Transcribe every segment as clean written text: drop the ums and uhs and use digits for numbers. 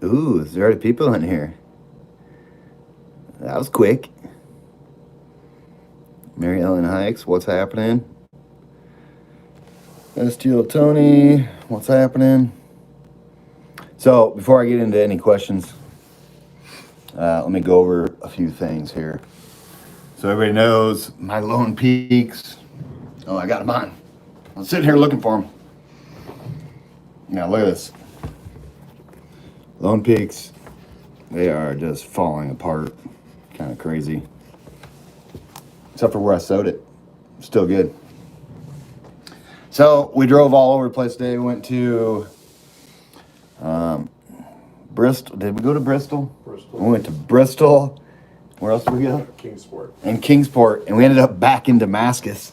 Ooh, is there already people in here? That was quick. Mary Ellen Hikes, what's happening? Steel Tony, what's happening? So, before I get into any questions, let me go over a few things here. So everybody knows my Lone Peaks. Oh, I got them on. I'm sitting here looking for them. Now, look at this. Lone Peaks, they are just falling apart. Kind of crazy. Except for where I sewed it. Still good. So we drove all over the place today. We went to Bristol. Did we go to Bristol? Bristol. We went to Bristol. Where else did we go? Kingsport. And Kingsport. And we ended up back in Damascus,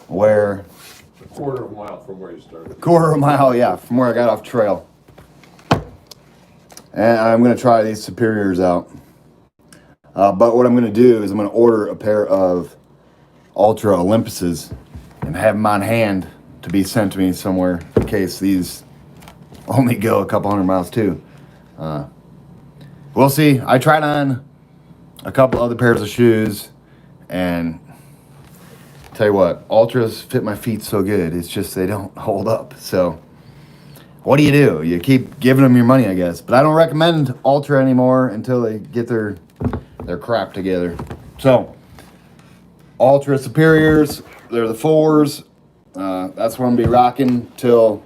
where... A quarter of a mile from where you started. Quarter of a mile, yeah, from where I got off trail. And I'm going to try these Superiors out. But what I'm going to do is I'm going to order a pair of Ultra Olympuses and have them on hand to be sent to me somewhere in case these only go a couple hundred miles too. We'll see. I tried on a couple other pairs of shoes and tell you what, Ultras fit my feet so good. It's just they don't hold up. So what do? You keep giving them your money, I guess. But I don't recommend Ultra anymore until they get their crap together. So Ultra Superiors, they're the 4s. That's what I'm gonna be rocking till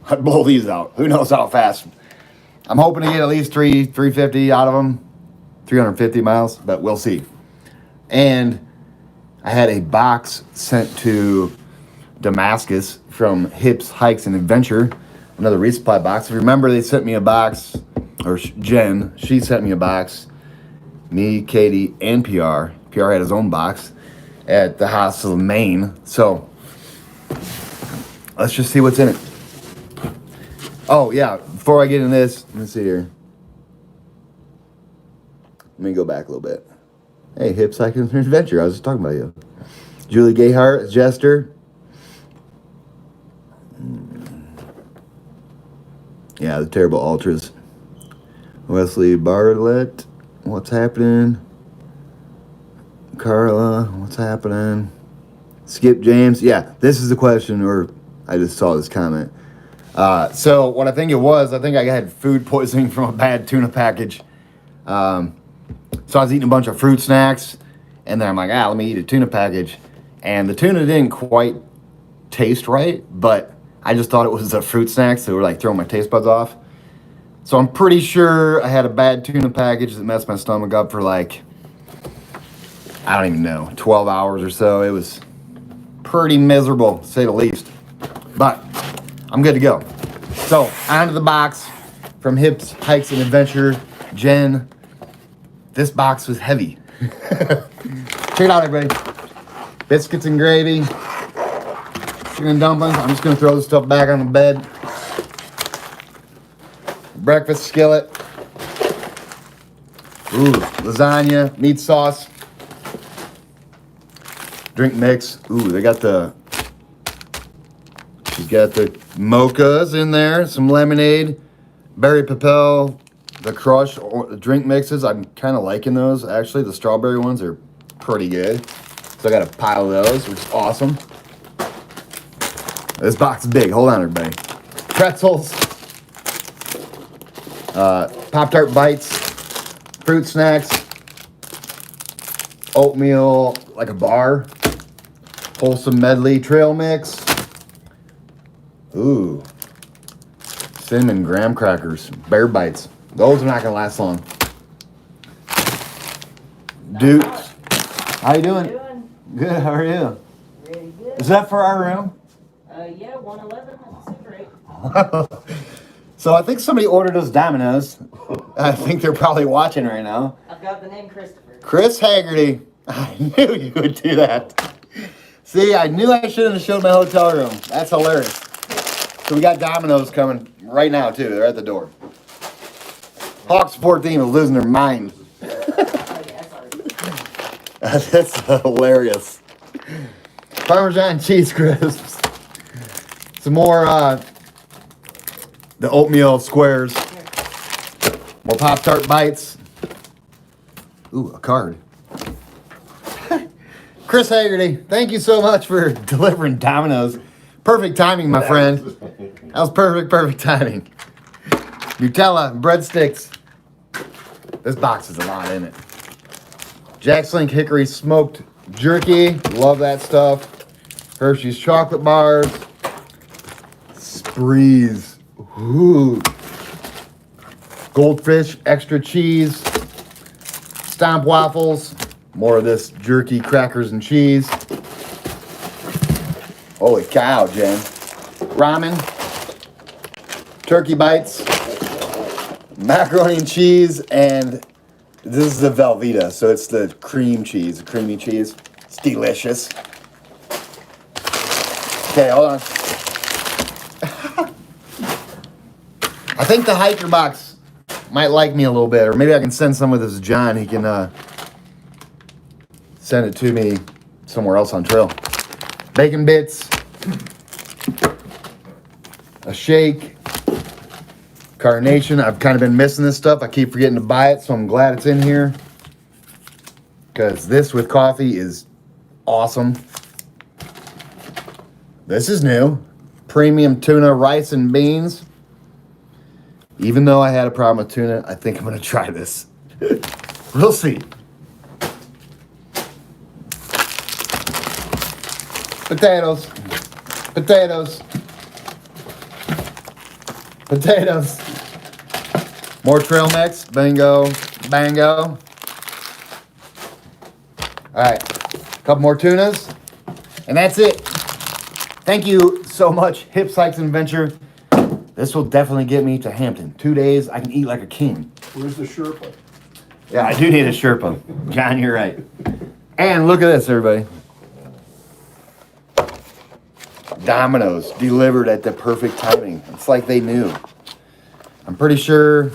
I blow these out. Who knows how fast? I'm hoping to get at least 350 out of them, 350 miles, but we'll see. And I had a box sent to Damascus from Hips, Hikes, and Adventure, another resupply box. If you remember, they sent me a box, or Jen, she sent me a box. Me, Katie, and PR. PR had his own box at the Hostel in Maine. So let's just see what's in it. Oh, yeah. Before I get in this, let me see here. Let me go back a little bit. Hey, Hips, Hikes, and Adventure. I was just talking about you. Julie Gayhart, Jester. Yeah, the Terrible Ultras. Wesley Bartlett. What's happening? Carla, what's happening? Skip James. Yeah, this is the question, or I just saw this comment. So what I think it was, I think I had food poisoning from a bad tuna package. So I was eating a bunch of fruit snacks, and then I'm like, let me eat a tuna package. And the tuna didn't quite taste right, but I just thought it was a fruit snack, so they were like throwing my taste buds off. So I'm pretty sure I had a bad tuna package that messed my stomach up for like, I don't even know, 12 hours or so. It was pretty miserable, to say the least. But I'm good to go. So, onto the box from Hips, Hikes, and Adventure. Jen, this box was heavy. Check it out, everybody. Biscuits and gravy. Chicken and dumplings. I'm just going to throw this stuff back on the bed. Breakfast skillet. Ooh, lasagna, meat sauce. Drink mix. Ooh, she's got the mochas in there, some lemonade, berry papel, the crush drink mixes. I'm kind of liking those. Actually, the strawberry ones are pretty good. So I got a pile of those, which is awesome. This box is big. Hold on, everybody. Pretzels. Pop-Tart bites, fruit snacks, oatmeal, like a bar, wholesome medley trail mix. Ooh, cinnamon graham crackers, bear bites. Those are not gonna last long. Dude, how you doing? Good. How are you? Really good. Is that for our room? Yeah, 111. Super 8. So I think somebody ordered us Domino's. I think they're probably watching right now. I've got the name Christopher. Chris Haggerty. I knew you would do that. See, I knew I shouldn't have showed my hotel room. That's hilarious. So we got Domino's coming right now, too. They're at the door. Hawk support team is losing their mind. Oh, yeah, sorry. That's hilarious. Parmesan cheese crisps. Some more the oatmeal squares. More Pop-Tart bites. Ooh, a card. Chris Haggerty, thank you so much for delivering Domino's. Perfect timing, my friend. That was perfect timing. Nutella, breadsticks. This box has a lot in it. Jack's Link Hickory Smoked Jerky. Love that stuff. Hershey's Chocolate Bars. Sprees. Ooh. Goldfish Extra Cheese. Stomp Waffles. More of this jerky, crackers, and cheese. Holy cow, Jen. Ramen. Turkey bites. Macaroni and cheese. And this is the Velveeta, so it's the cream cheese, creamy cheese. It's delicious. Okay, hold on. I think the hiker box might like me a little bit, or maybe I can send some of this to John. He can send it to me somewhere else on trail. Bacon bits, a shake, carnation. I've kind of been missing this stuff. I keep forgetting to buy it, so I'm glad it's in here. Because this with coffee is awesome. This is new. Premium tuna, rice, and beans. Even though I had a problem with tuna, I think I'm going to try this. We'll see. Potatoes. Potatoes. Potatoes. More trail mix. Bingo. Bango. Alright. A couple more tunas. And that's it. Thank you so much, Hip Sykes and Adventure. This will definitely get me to Hampton. 2 days, I can eat like a king. Where's the Sherpa? Yeah, I do need a Sherpa. John, you're right. And look at this, everybody. Domino's delivered at the perfect timing. It's like they knew. I'm pretty sure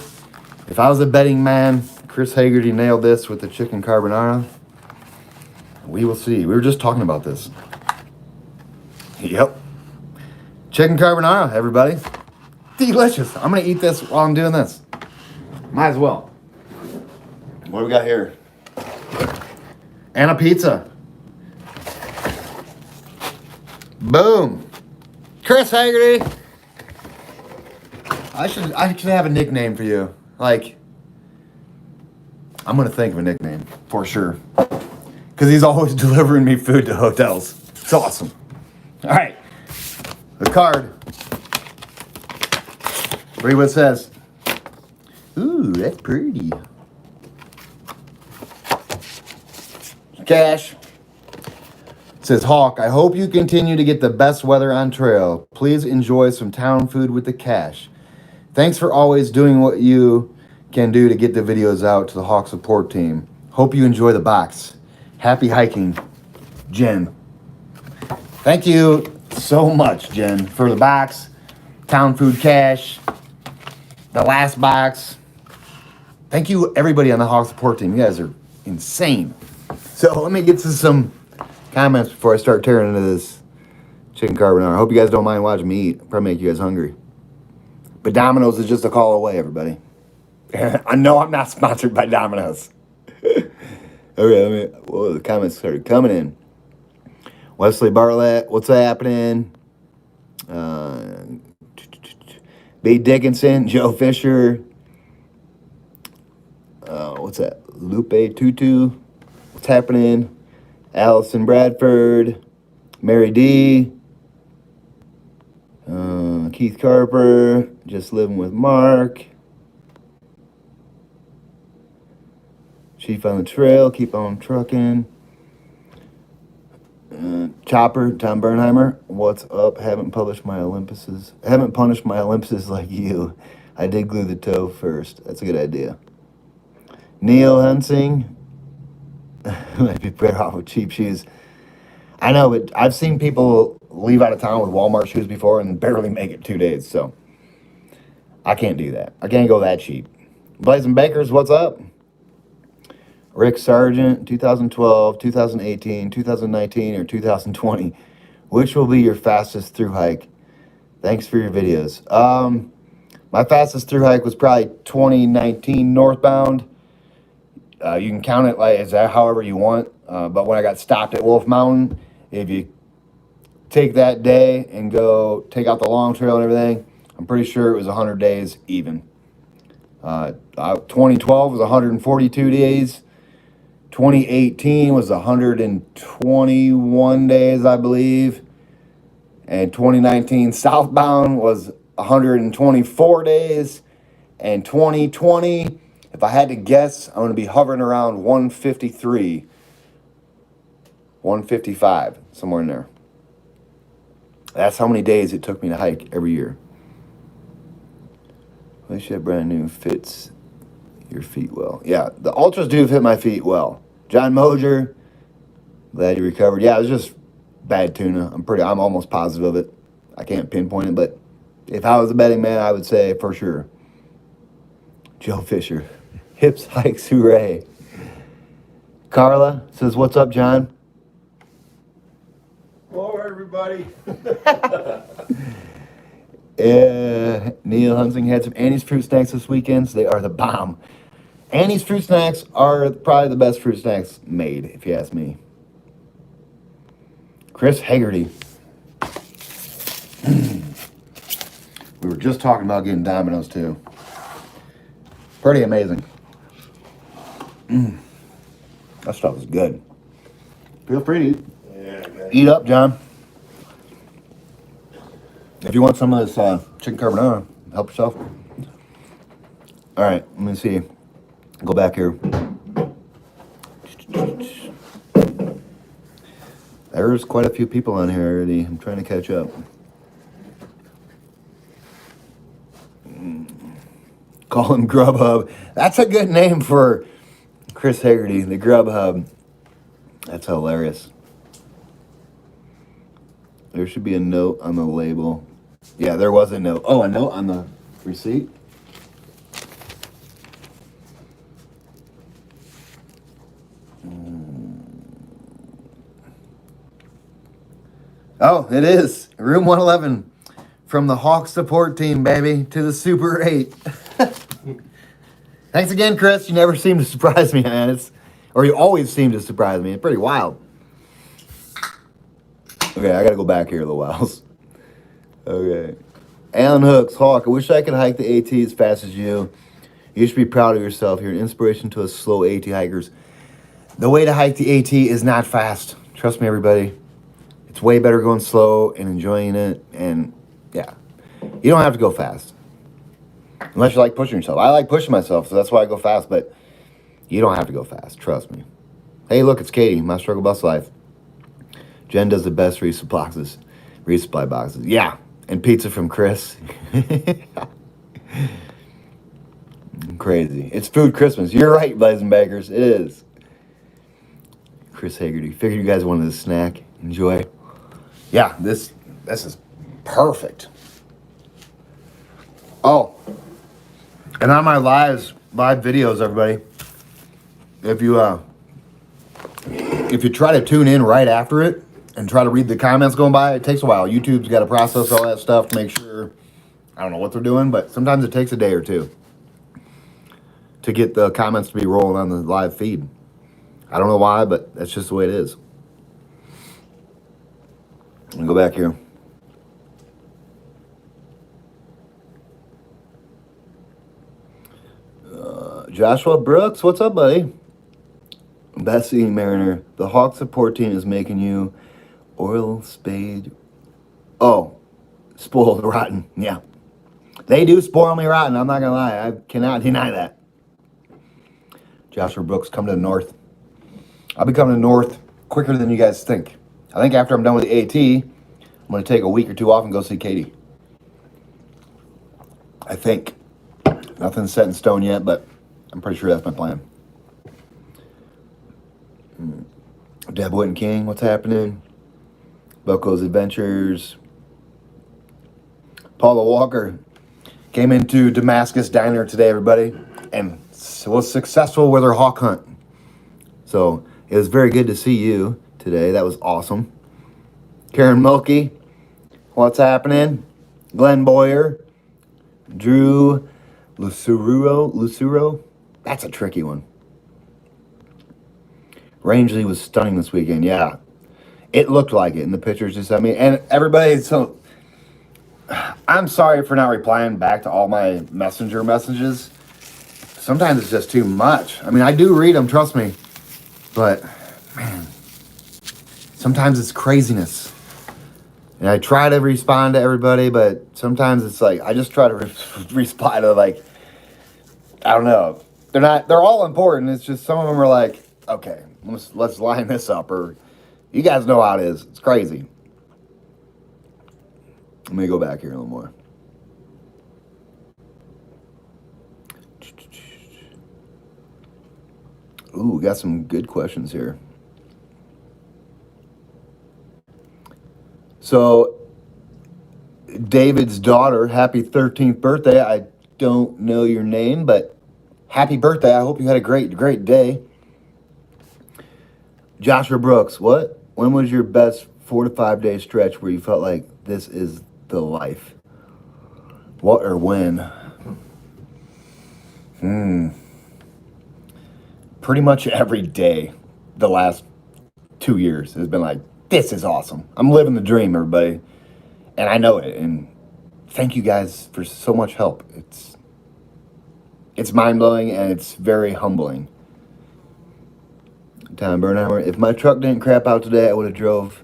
if I was a betting man, Chris Haggerty nailed this with the chicken carbonara. We will see. We were just talking about this. Yep. Chicken carbonara, everybody. Delicious. I'm going to eat this while I'm doing this. Might as well. What do we got here? And a pizza. Boom. Chris Haggerty. I should have a nickname for you. Like, I'm going to think of a nickname for sure. Because he's always delivering me food to hotels. It's awesome. All right. The card. Read what it says. Ooh, that's pretty. Cash. It says, Hawk, I hope you continue to get the best weather on trail. Please enjoy some town food with the cash. Thanks for always doing what you can do to get the videos out to the Hawk support team. Hope you enjoy the box. Happy hiking, Jen. Thank you so much, Jen, for the box, town food cash, the last box. Thank you, everybody on the Hawk support team. You guys are insane. So let me get to some comments before I start tearing into this chicken carbonara. I hope you guys don't mind watching me eat. Probably make you guys hungry. But Domino's is just a call away, everybody. I know I'm not sponsored by Domino's. Okay, the comments started coming in. Wesley Bartlett, what's happening? B. Dickinson, Joe Fisher. What's that? Lupe Tutu, what's happening? Allison Bradford, Mary D. Keith Carper, just living with Mark. Chief on the trail, keep on trucking. Chopper, Tom Bernheimer, what's up? Haven't punished my Olympuses like you. I did glue the toe first. That's a good idea. Neil Hensing, might be better off with cheap shoes. I know, but I've seen people leave out of town with Walmart shoes before and barely make it 2 days, so I can't do that. I can't go that cheap. Blazing Bakers, what's up? Rick Sargent, 2012, 2018, 2019, or 2020. Which will be your fastest through hike? Thanks for your videos. My fastest through hike was probably 2019 northbound. You can count it like as however you want. But when I got stopped at Wolf Mountain, if you take that day and go take out the long trail and everything, I'm pretty sure it was 100 days even. 2012 was 142 days. 2018 was 121 days, I believe. And 2019 southbound was 124 days. And 2020, if I had to guess, I'm going to be hovering around 153, 155, somewhere in there. That's how many days it took me to hike every year. Wish that brand new fits your feet well. Yeah, the ultras do fit my feet well. John Moser, glad you recovered. Yeah, it was just bad tuna. I'm almost positive of it. I can't pinpoint it, but if I was a betting man, I would say for sure. Joe Fisher, hips, hikes, hooray. Carla says, what's up, John? Hello, everybody. Neil Hunsing had some Annie's fruit snacks this weekend, so they are the bomb. Annie's fruit snacks are probably the best fruit snacks made, if you ask me. Chris Haggerty. We were just talking about getting Domino's too. Pretty amazing. That stuff is good. Feel free to eat up, John. If you want some of this chicken carbonara, help yourself. All right, let me see. Go back here. There's quite a few people on here already. I'm trying to catch up. Call him Grubhub. That's a good name for Chris Haggerty, the Grubhub. That's hilarious. There should be a note on the label. Yeah, there was a note. Oh, a note on the receipt? Oh, it is. Room 111. From the Hawk support team, baby, to the Super 8. Thanks again, Chris. You never seem to surprise me, man. Or you always seem to surprise me. It's pretty wild. Okay, I gotta go back here a little while. Okay. Alan Hooks, Hawk, I wish I could hike the AT as fast as you. You should be proud of yourself. You're an inspiration to us slow AT hikers. The way to hike the AT is not fast. Trust me, everybody. It's way better going slow and enjoying it. And yeah, you don't have to go fast. Unless you like pushing yourself. I like pushing myself, so that's why I go fast. But you don't have to go fast. Trust me. Hey, look, it's Katie, my struggle bus life. Jen does the best resupply boxes. Yeah, and pizza from Chris. Crazy. It's food Christmas. You're right, Blazing Bakers. It is. Chris Haggerty. Figured you guys wanted a snack. Enjoy. Yeah, this is perfect. Oh, and on my live videos, everybody, if you try to tune in right after it and try to read the comments going by, it takes a while. YouTube's got to process all that stuff to make sure, I don't know what they're doing, but sometimes it takes a day or two to get the comments to be rolling on the live feed. I don't know why, but that's just the way it is. Let me go back here. Joshua Brooks, what's up, buddy? Bessie Mariner, the Hawk support team is making you oil spade. Oh, spoiled rotten. Yeah. They do spoil me rotten. I'm not going to lie. I cannot deny that. Joshua Brooks, come to the north. I'll be coming to the north quicker than you guys think. I think after I'm done with the AT, I'm going to take a week or two off and go see Katie. I think. Nothing's set in stone yet, but I'm pretty sure that's my plan. Deb Whitten King, what's happening? Boco's Adventures. Paula Walker came into Damascus Diner today, everybody, and was successful with her hawk hunt. So it was very good to see you today. That was awesome. Karen Mulkey, what's happening? Glenn Boyer, Drew Lucero. That's a tricky one. Rangeley was stunning this weekend. Yeah, it looked like it in the pictures you sent me. And everybody, so I'm sorry for not replying back to all my messenger messages. Sometimes it's just too much. I mean, I do read them, trust me. But, man, sometimes it's craziness. And I try to respond to everybody, but sometimes it's like, I just try to reply to, like, I don't know. They're all important. It's just some of them are like, okay, let's line this up. Or, you guys know how it is. It's crazy. Let me go back here a little more. Ooh, we got some good questions here. So, David's daughter, happy 13th birthday. I don't know your name, but happy birthday. I hope you had a great day. Joshua Brooks, what? When was your best 4 to 5 day stretch where you felt like this is the life? What or when? Pretty much every day the last 2 years has been like, this is awesome. I'm living the dream, everybody. And I know it. And thank you guys for so much help. It's mind-blowing and it's very humbling. Tom Bernheimer, if my truck didn't crap out today, I would have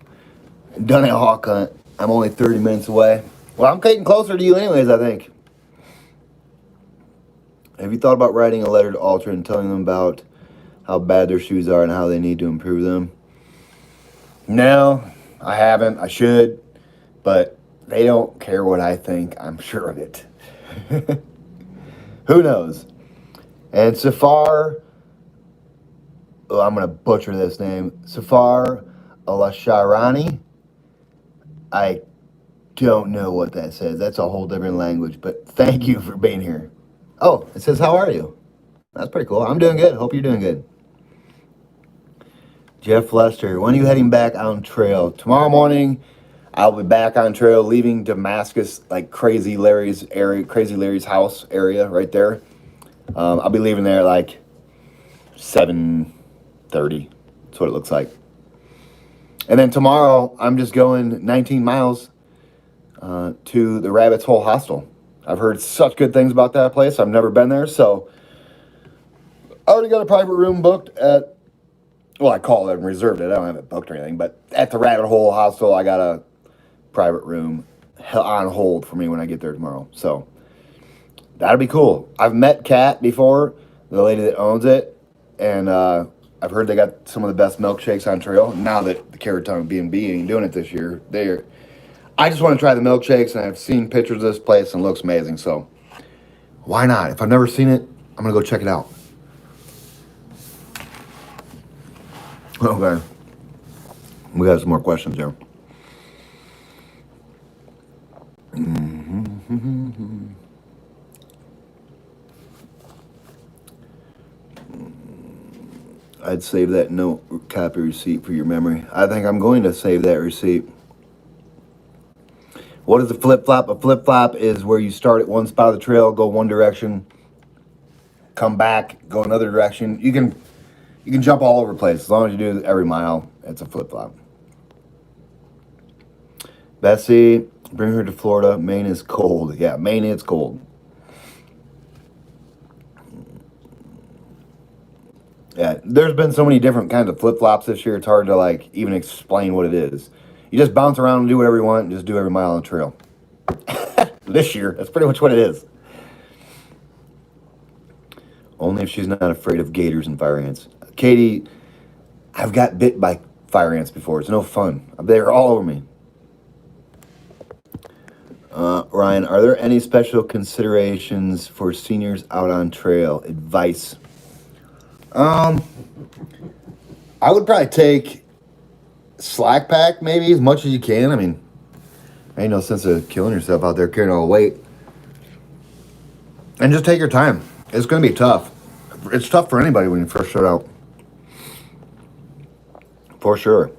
done a hawk hunt. I'm only 30 minutes away. Well, I'm getting closer to you anyways, I think. Have you thought about writing a letter to Ultra and telling them about how bad their shoes are and how they need to improve them? No, I haven't. I should. But they don't care what I think. I'm sure of it. Who knows? And Safar, oh, I'm going to butcher this name. Safar Alasharani. I don't know what that says. That's a whole different language. But thank you for being here. Oh, it says, how are you? That's pretty cool. I'm doing good. Hope you're doing good. Jeff Lester, when are you heading back on trail? Tomorrow morning, I'll be back on trail, leaving Damascus, like Crazy Larry's house area right there. I'll be leaving there like 7:30. That's what it looks like. And then tomorrow, I'm just going 19 miles to the Rabbit's Hole Hostel. I've heard such good things about that place. I've never been there, so I already got a private room booked at, well, I called it and reserved it. I don't have it booked or anything, but at the Rabbit Hole Hostel, I got a private room on hold for me when I get there tomorrow. So that'll be cool. I've met Kat before, the lady that owns it, and I've heard they got some of the best milkshakes on trail. Now that the Carrot Tongue B&B ain't doing it this year, I just want to try the milkshakes, and I've seen pictures of this place and it looks amazing. So why not? If I've never seen it, I'm gonna go check it out. Okay, we got some more questions here. I'd save that note copy receipt for your memory. I think I'm going to save that receipt. What is a flip-flop? A flip-flop is where you start at one spot of the trail, go one direction, come back, go another direction. You can jump all over the place. As long as you do it every mile, it's a flip-flop. Bessie, bring her to Florida. Maine is cold. Yeah, Maine is cold. Yeah, there's been so many different kinds of flip-flops this year, it's hard to like even explain what it is. You just bounce around and do whatever you want and just do every mile on the trail. This year, that's pretty much what it is. Only if she's not afraid of gators and fire ants. Katie, I've got bit by fire ants before. It's no fun. They're all over me. Ryan, are there any special considerations for seniors out on trail? Advice? I would probably take slack pack maybe as much as you can. I mean, ain't no sense of killing yourself out there carrying all the weight. And just take your time. It's going to be tough. It's tough for anybody when you first start out. For sure.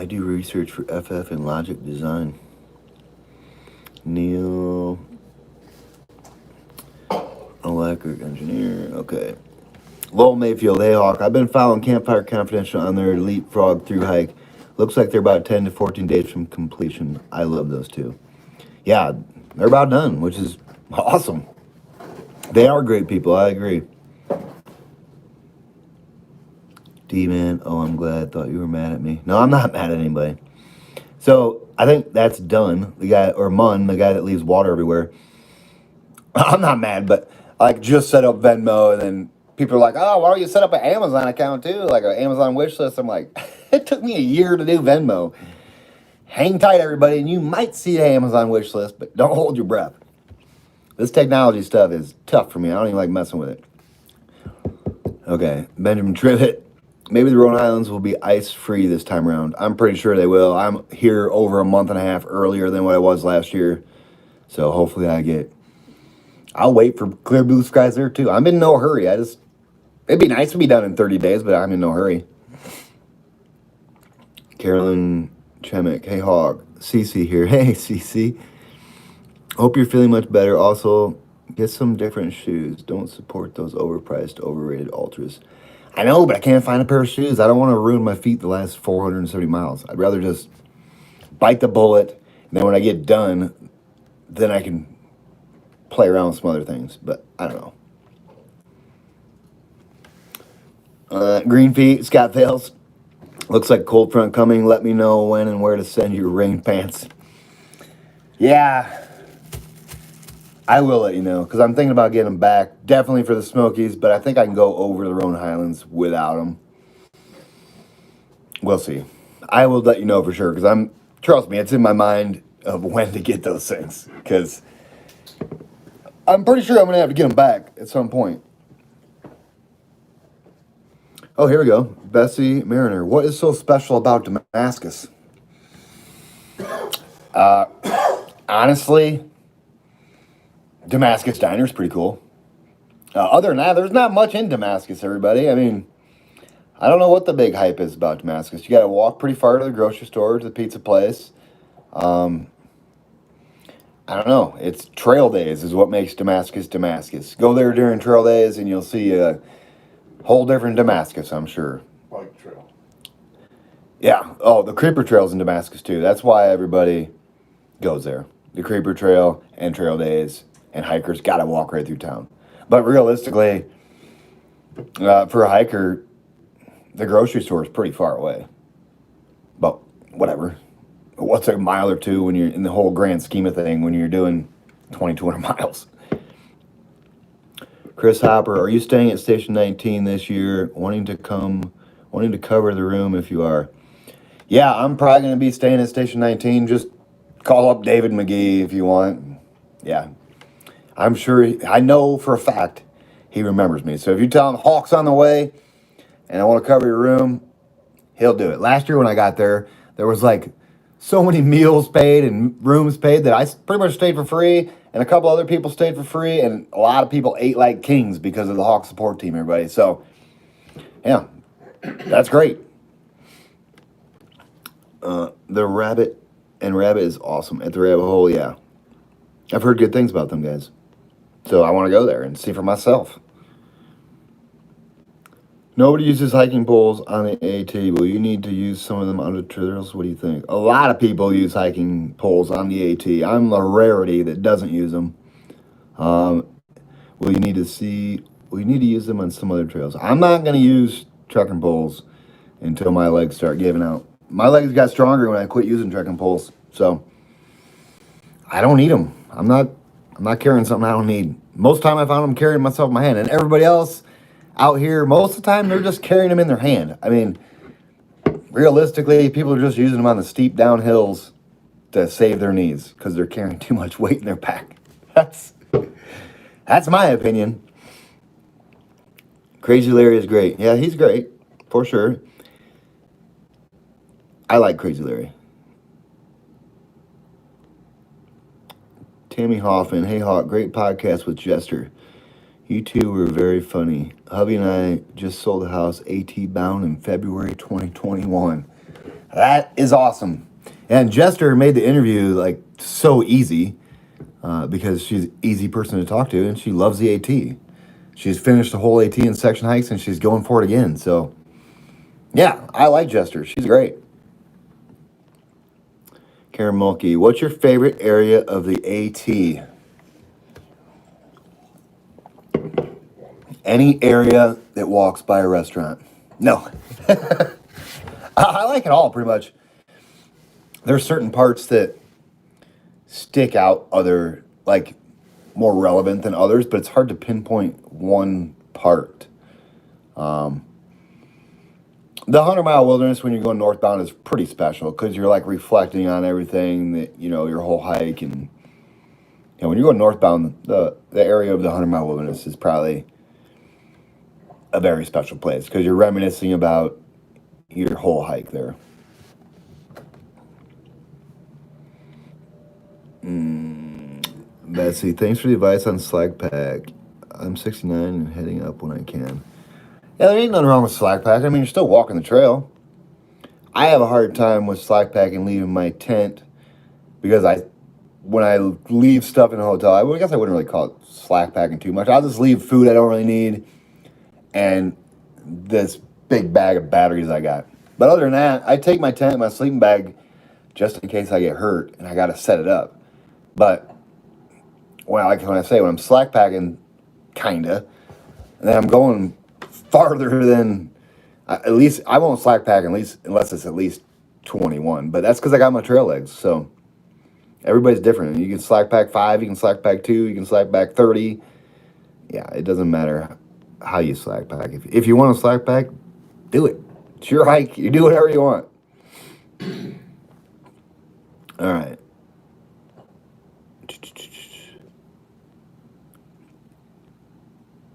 I do research for FF and Logic Design. Neil, electric engineer. Okay. Lowell Mayfield, hey Hawk. I've been following Campfire Confidential on their leapfrog through hike. Looks like they're about 10 to 14 days from completion. I love those two. Yeah, they're about done, which is awesome. They are great people. I agree. D-Man, oh, I'm glad. Thought you were mad at me. No, I'm not mad at anybody. So I think that's done. The guy, or Munn, the guy that leaves water everywhere. I'm not mad, but I just set up Venmo, and then people are like, "Oh, why don't you set up an Amazon account too, like an Amazon wish list?" I'm like, it took me a year to do Venmo. Hang tight, everybody, and you might see an Amazon wish list, but don't hold your breath. This technology stuff is tough for me. I don't even like messing with it. Okay, Benjamin Trivet. Maybe the Rhode Islands will be ice-free this time around. I'm pretty sure they will. I'm here over a month and a half earlier than what I was last year. So hopefully I'll wait for clear blue skies there too. I'm in no hurry. It'd be nice to be done in 30 days, but I'm in no hurry. Carolyn Chemick, hey Hog. Cece here. Hey Cece. Hope you're feeling much better. Also, get some different shoes. Don't support those overpriced, overrated ultras. I know, but I can't find a pair of shoes. I don't want to ruin my feet the last 470 miles. I'd rather just bite the bullet, and then when I get done, then I can play around with some other things. But I don't know. Green feet, Scott Fails. Looks like cold front coming. Let me know when and where to send your rain pants. Yeah. I will let you know, because I'm thinking about getting them back. Definitely for the Smokies, but I think I can go over the Rhode Highlands without them. We'll see. I will let you know for sure, because trust me, it's in my mind of when to get those things, because I'm pretty sure I'm going to have to get them back at some point. Oh, here we go. Bessie Mariner. What is so special about Damascus? Honestly, Damascus Diner is pretty cool. Other than that, there's not much in Damascus, everybody. I mean, I don't know what the big hype is about Damascus. You got to walk pretty far to the grocery store, to the pizza place. I don't know. It's trail days is what makes Damascus Damascus. Go there during trail days and you'll see a whole different Damascus, I'm sure. Bike trail. Yeah. Oh, the Creeper Trail's in Damascus too. That's why everybody goes there. The Creeper Trail and trail days. And hikers got to walk right through town. But realistically, for a hiker, the grocery store is pretty far away. But whatever. What's a mile or two when you're in the whole grand scheme of thing when you're doing 2,200 miles? Chris Hopper, are you staying at Station 19 this year? Wanting to cover the room if you are. Yeah, I'm probably going to be staying at Station 19. Just call up David McGee if you want. Yeah. I'm sure, I know for a fact he remembers me. So if you tell him Hawk's on the way and I want to cover your room, he'll do it. Last year when I got there, there was like so many meals paid and rooms paid that I pretty much stayed for free, and a couple other people stayed for free, and a lot of people ate like kings because of the Hawk support team, everybody. So, yeah, that's great. The Rabbit is awesome. At the Rabbit Hole, yeah. I've heard good things about them guys. So I want to go there and see for myself. Nobody uses hiking poles on the AT. Will you need to use some of them on the trails? What do you think? A lot of people use hiking poles on the AT. I'm the rarity that doesn't use them. Will you need to use them on some other trails? I'm not going to use trekking poles until my legs start giving out. My legs got stronger when I quit using trekking poles. So I don't need them. I'm not carrying something I don't need. Most of the time I found them carrying myself in my hand. And everybody else out here, most of the time, they're just carrying them in their hand. I mean, realistically, people are just using them on the steep downhills to save their knees because they're carrying too much weight in their pack. That's my opinion. Crazy Larry is great. Yeah, he's great, for sure. I like Crazy Larry. Tammy Hoffman, hey Hawk, great podcast with Jester. You two were very funny. Hubby and I just sold a house AT bound in February 2021. That is awesome. And Jester made the interview like so easy because she's an easy person to talk to and she loves the AT. She's finished the whole AT in section hikes and she's going for it again. So, yeah, I like Jester. She's great. Karen Mulkey, what's your favorite area of the AT? Any area that walks by a restaurant. No. I like it all pretty much. There's certain parts that stick out other, like, more relevant than others, but it's hard to pinpoint one part. The 100-mile wilderness when you're going northbound is pretty special because you're like reflecting on everything that, you know, your whole hike. And, you know, when you go northbound, the area of the 100-mile wilderness is probably a very special place because you're reminiscing about your whole hike there. Betsy, thanks for the advice on slack pack. I'm 69 and heading up when I can. Yeah, there ain't nothing wrong with slack pack. I mean, you're still walking the trail. I have a hard time with slack packing leaving my tent because when I leave stuff in a hotel, I guess I wouldn't really call it slack packing too much. I'll just leave food I don't really need and this big bag of batteries I got. But other than that, I take my tent, my sleeping bag, just in case I get hurt and I got to set it up. But when I'm slack packing, kinda, and then I'm going farther than at least I won't slack pack unless it's at least 21. But that's because I got my trail legs. So everybody's different. You can slack pack 5, you can slack pack 2, you can slack pack 30. Yeah, it doesn't matter how you slack pack. If you want to slack pack, do it. It's your hike. You do whatever you want. All right.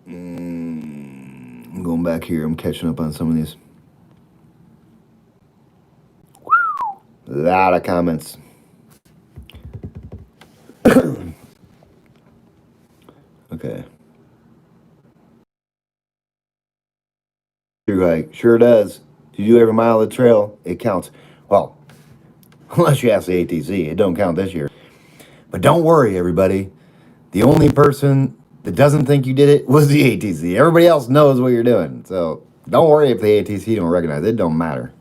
I'm going back here. I'm catching up on some of these. A lot of comments. Okay. True hike. Sure does. If you do every mile of the trail, it counts. Well, unless you ask the ATC, it don't count this year. But don't worry, everybody. The only person that doesn't think you did it was the ATC. Everybody else knows what you're doing. So don't worry if the ATC don't recognize it. It don't matter.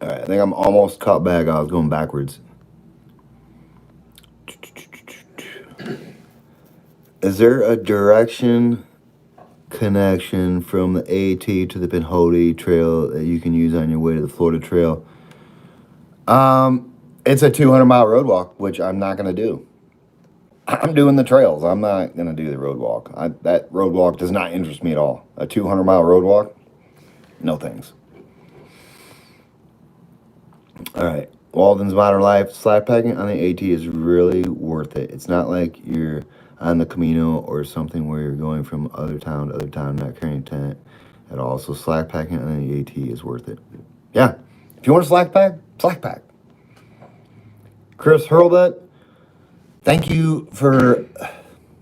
All right, I think I'm almost caught back. I was going backwards. Is there a direction connection from the AT to the Pinhoti Trail that you can use on your way to the Florida Trail? It's a 200-mile road walk, which I'm not going to do. I'm doing the trails. I'm not going to do the road walk. That road walk does not interest me at all. A 200-mile road walk? No thanks. All right. Walden's Modern Life. Slack packing on the AT is really worth it. It's not like you're on the Camino or something where you're going from other town to other town, not carrying a tent at all. So slack packing on the AT is worth it. Yeah. If you want to slack pack, slack pack. Chris Hurlbutt, thank you for,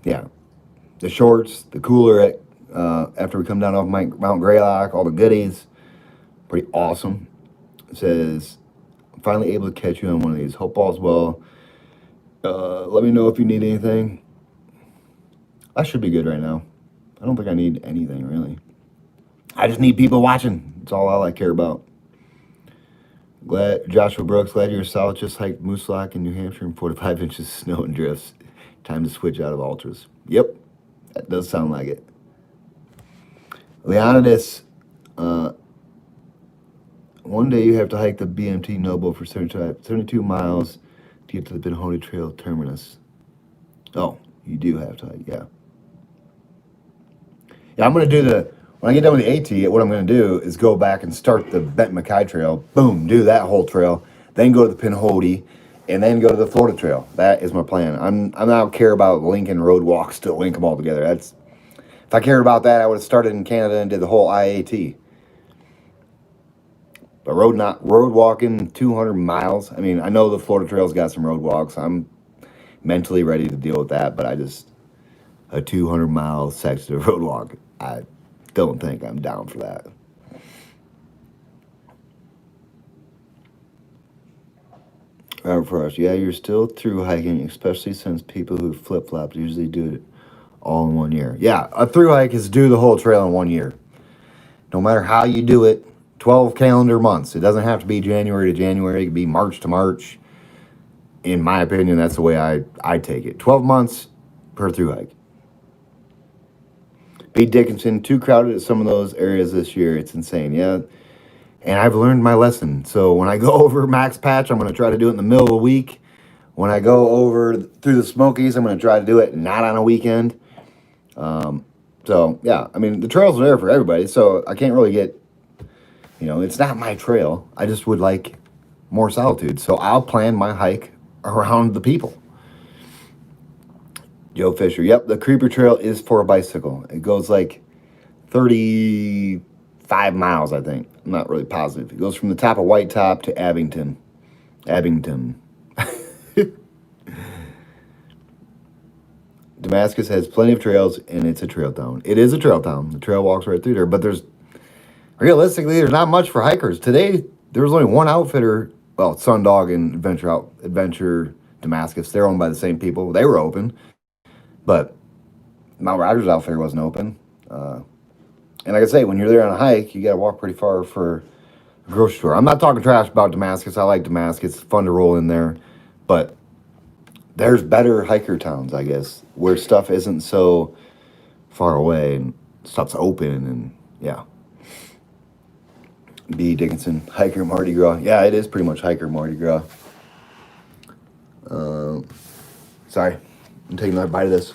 the shorts, the cooler after we come down off Mount Greylock, all the goodies. Pretty awesome. It says, I'm finally able to catch you on one of these. Hope all's well. Let me know if you need anything. I should be good right now. I don't think I need anything, really. I just need people watching. That's all I care about. Joshua Brooks, glad you're solid. Just hiked Moose Lock in New Hampshire in 45 inches of snow and drifts. Time to switch out of ultras. Yep, that does sound like it. Leonidas, one day you have to hike the BMT Noble for 72 miles to get to the Pinhoti Trail terminus. Oh, you do have to hike, yeah. Yeah, I'm going to do when I get done with the AT, what I'm going to do is go back and start the Benton MacKay Trail. Boom, do that whole trail. Then go to the Pinhoti, and then go to the Florida Trail. That is my plan. I don't care about linking road walks to link them all together. If I cared about that, I would have started in Canada and did the whole IAT. But road walking 200 miles. I mean, I know the Florida Trail's got some road walks. I'm mentally ready to deal with that, but a 200-mile section of road walk, I don't think I'm down for that. Robert Frost, yeah, you're still through hiking, especially since people who flip flop usually do it all in 1 year. Yeah, a through hike is do the whole trail in 1 year. No matter how you do it, 12 calendar months. It doesn't have to be January to January. It could be March to March. In my opinion, that's the way I take it. 12 months per through hike. B. Dickinson, too crowded at some of those areas this year. It's insane. Yeah. And I've learned my lesson. So when I go over Max Patch, I'm going to try to do it in the middle of the week. When I go over through the Smokies, I'm going to try to do it not on a weekend. So, yeah, I mean, the trails are there for everybody. So I can't really get, it's not my trail. I just would like more solitude. So I'll plan my hike around the people. Joe Fisher, yep, the Creeper Trail is for a bicycle. It goes like 35 miles, I think. I'm not really positive. It goes from the top of White Top to Abingdon. Damascus has plenty of trails, and it's a trail town. It is a trail town. The trail walks right through there, but realistically, there's not much for hikers. Today, there was only one outfitter, well, Sundog and Adventure Damascus. They're owned by the same people. They were open, but Mount Rogers outfitter wasn't open. And like I say, when you're there on a hike, you got to walk pretty far for a grocery store. I'm not talking trash about Damascus. I like Damascus. It's fun to roll in there, but there's better hiker towns, I guess, where stuff isn't so far away and stuff's open and yeah. B. Dickinson, hiker Mardi Gras. Yeah, it is pretty much hiker Mardi Gras. Sorry, I'm taking another bite of this.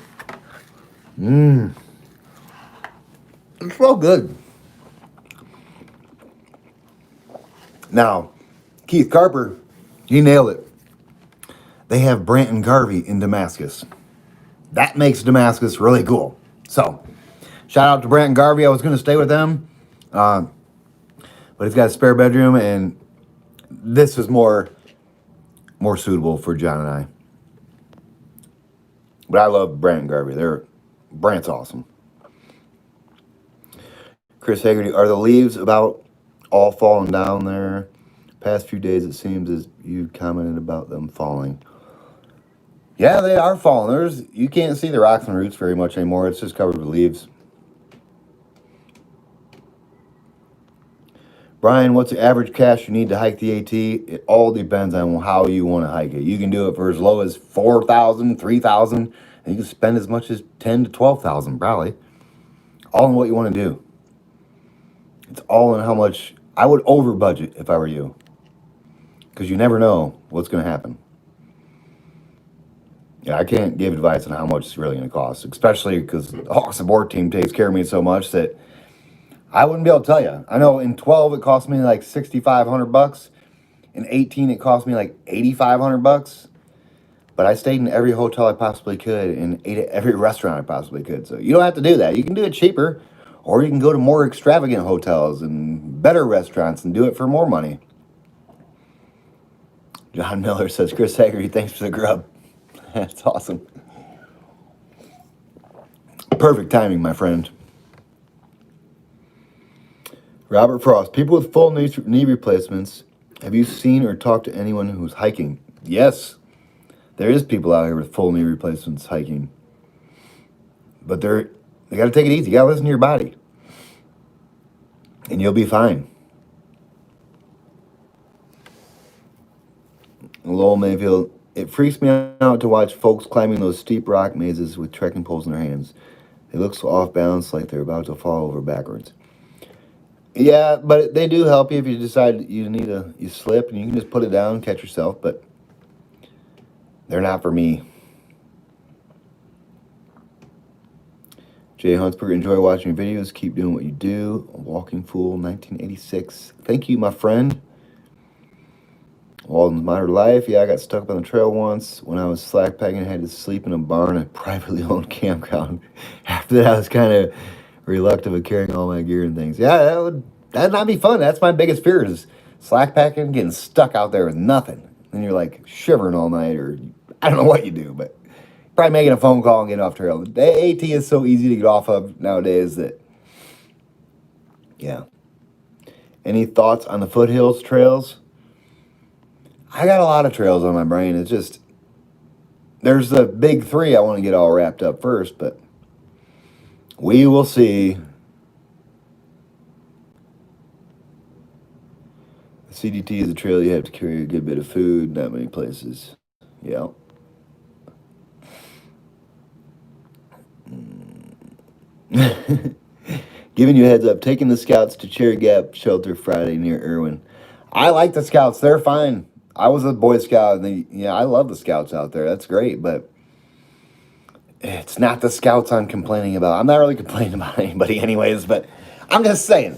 It's so good. Now, Keith Carper, he nailed it. They have Brant and Garvey in Damascus. That makes Damascus really cool. So, shout out to Brant and Garvey. I was going to stay with them, but it's got a spare bedroom, and this is more suitable for John and I. But I love Brant and Garvey. Brant's awesome. Chris Haggerty, are the leaves about all falling down there? Past few days, it seems as you commented about them falling. Yeah, they are falling. You can't see the rocks and roots very much anymore. It's just covered with leaves. Brian, what's the average cash you need to hike the AT? It all depends on how you want to hike it. You can do it for as low as $4,000, $3,000, and you can spend as much as $10,000 to $12,000 probably. All in what you want to do. It's all in how much. I would over budget if I were you, because you never know what's going to happen. Yeah, I can't give advice on how much it's really going to cost, especially because the Hawk support team takes care of me so much that I wouldn't be able to tell you. I know in 12 it cost me like $6,500. In 18 it cost me like $8,500. But I stayed in every hotel I possibly could and ate at every restaurant I possibly could. So you don't have to do that. You can do it cheaper, or you can go to more extravagant hotels and better restaurants and do it for more money. John Miller says, Chris Haggerty, thanks for the grub. That's awesome. Perfect timing, my friend. Robert Frost, people with full knee replacements, have you seen or talked to anyone who's hiking? Yes, there is people out here with full knee replacements hiking. But they got to take it easy. You got to listen to your body. And you'll be fine. Lowell Mayfield, it freaks me out to watch folks climbing those steep rock mazes with trekking poles in their hands. They look so off balance, like they're about to fall over backwards. Yeah, but they do help you if you decide you slip, and you can just put it down and catch yourself, but they're not for me. Jay Huntsberger, enjoy watching your videos. Keep doing what you do. Walking Fool, 1986. Thank you, my friend. Walden's Modern Life. Yeah, I got stuck up on the trail once when I was slack packing. I had to sleep in a barn at a privately owned campground. After that, I was kind of reluctant of carrying all my gear and things. Yeah, that'd not be fun. That's my biggest fear is slack packing, getting stuck out there with nothing. And you're like shivering all night, or I don't know what you do, but probably making a phone call and getting off trail. The AT is so easy to get off of nowadays that, yeah. Any thoughts on the foothills trails? I got a lot of trails on my brain. It's just, there's the big three I want to get all wrapped up first, but we will see. CDT is a trail you have to carry a good bit of food, not many places. Yeah. Giving you a heads up, taking the scouts to Cherry Gap Shelter Friday near Irwin. I like the scouts. They're fine. I was a Boy Scout, and I love the scouts out there. That's great, but it's not the scouts I'm complaining about. I'm not really complaining about anybody anyways, but I'm just saying.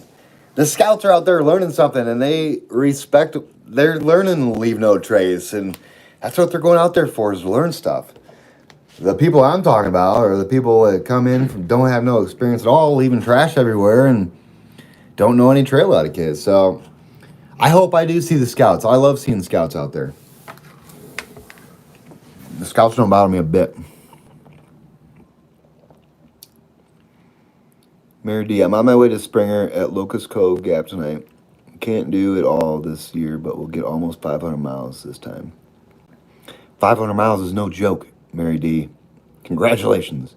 The scouts are out there learning something, and they're learning to leave no trace, and that's what they're going out there for, is to learn stuff. The people I'm talking about are the people that come in from don't have no experience at all, leaving trash everywhere, and don't know any trail etiquette. So I hope I do see the scouts. I love seeing scouts out there. The scouts don't bother me a bit. Mary D, I'm on my way to Springer at Locust Cove Gap tonight. Can't do it all this year, but we'll get almost 500 miles this time. 500 miles is no joke, Mary D. Congratulations.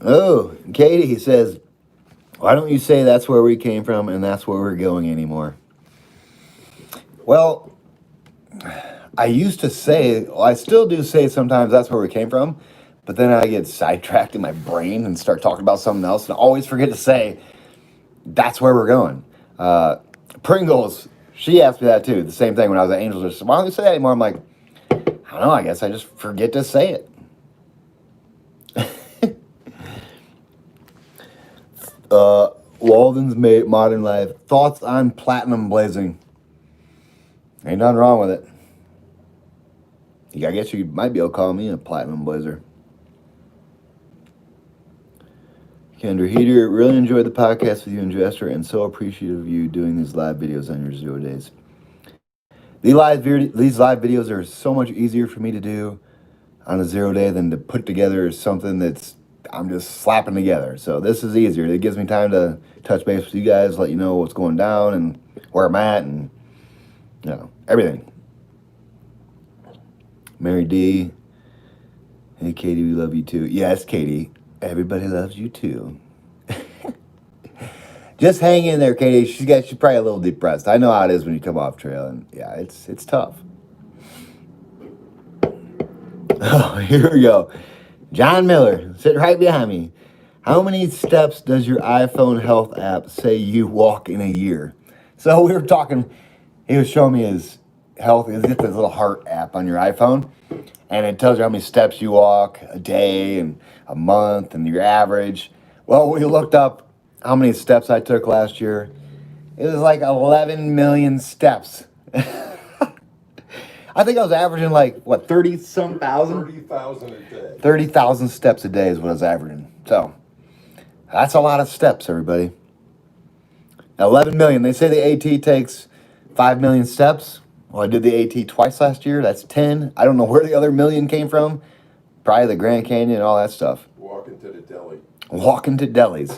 Oh, Katie says, why don't you say that's where we came from and that's where we're going anymore? Well, I used to say, I still do say sometimes that's where we came from, but then I get sidetracked in my brain and start talking about something else and I always forget to say that's where we're going. Pringles, she asked me that too. The same thing when I was at Angels. She said, why don't you say that anymore? I'm like, I don't know. I guess I just forget to say it. Walden's Modern Life. Thoughts on Platinum Blazing? Ain't nothing wrong with it. I guess you might be able to call me a Platinum Blazer. Kendra Heater, really enjoyed the podcast with you and Jester, and so appreciative of you doing these live videos on your 0 days. These live videos are so much easier for me to do on a 0 day than to put together something that's I'm just slapping together. So this is easier. It gives me time to touch base with you guys, let you know what's going down and where I'm at and everything. Mary D. Hey Katie, we love you too. Yes, Katie. Everybody loves you too. Just hang in there, Katie. She's probably a little depressed. I know how it is when you come off trail, and yeah, it's tough. Oh, here we go. John Miller, sitting right behind me. How many steps does your iPhone health app say you walk in a year? So we were talking, he was showing me his health. It's this little heart app on your iPhone, and it tells you how many steps you walk a day and a month and your average. Well, we looked up how many steps I took last year. It was like 11 million steps. I think I was averaging 30-some thousand? 30,000 a day. 30,000 steps a day is what I was averaging. So, that's a lot of steps, everybody. 11 million. They say the AT takes 5 million steps. Well, I did the AT twice last year. That's 10. I don't know where the other million came from. Probably the Grand Canyon and all that stuff. Walking to the deli. Walking to delis,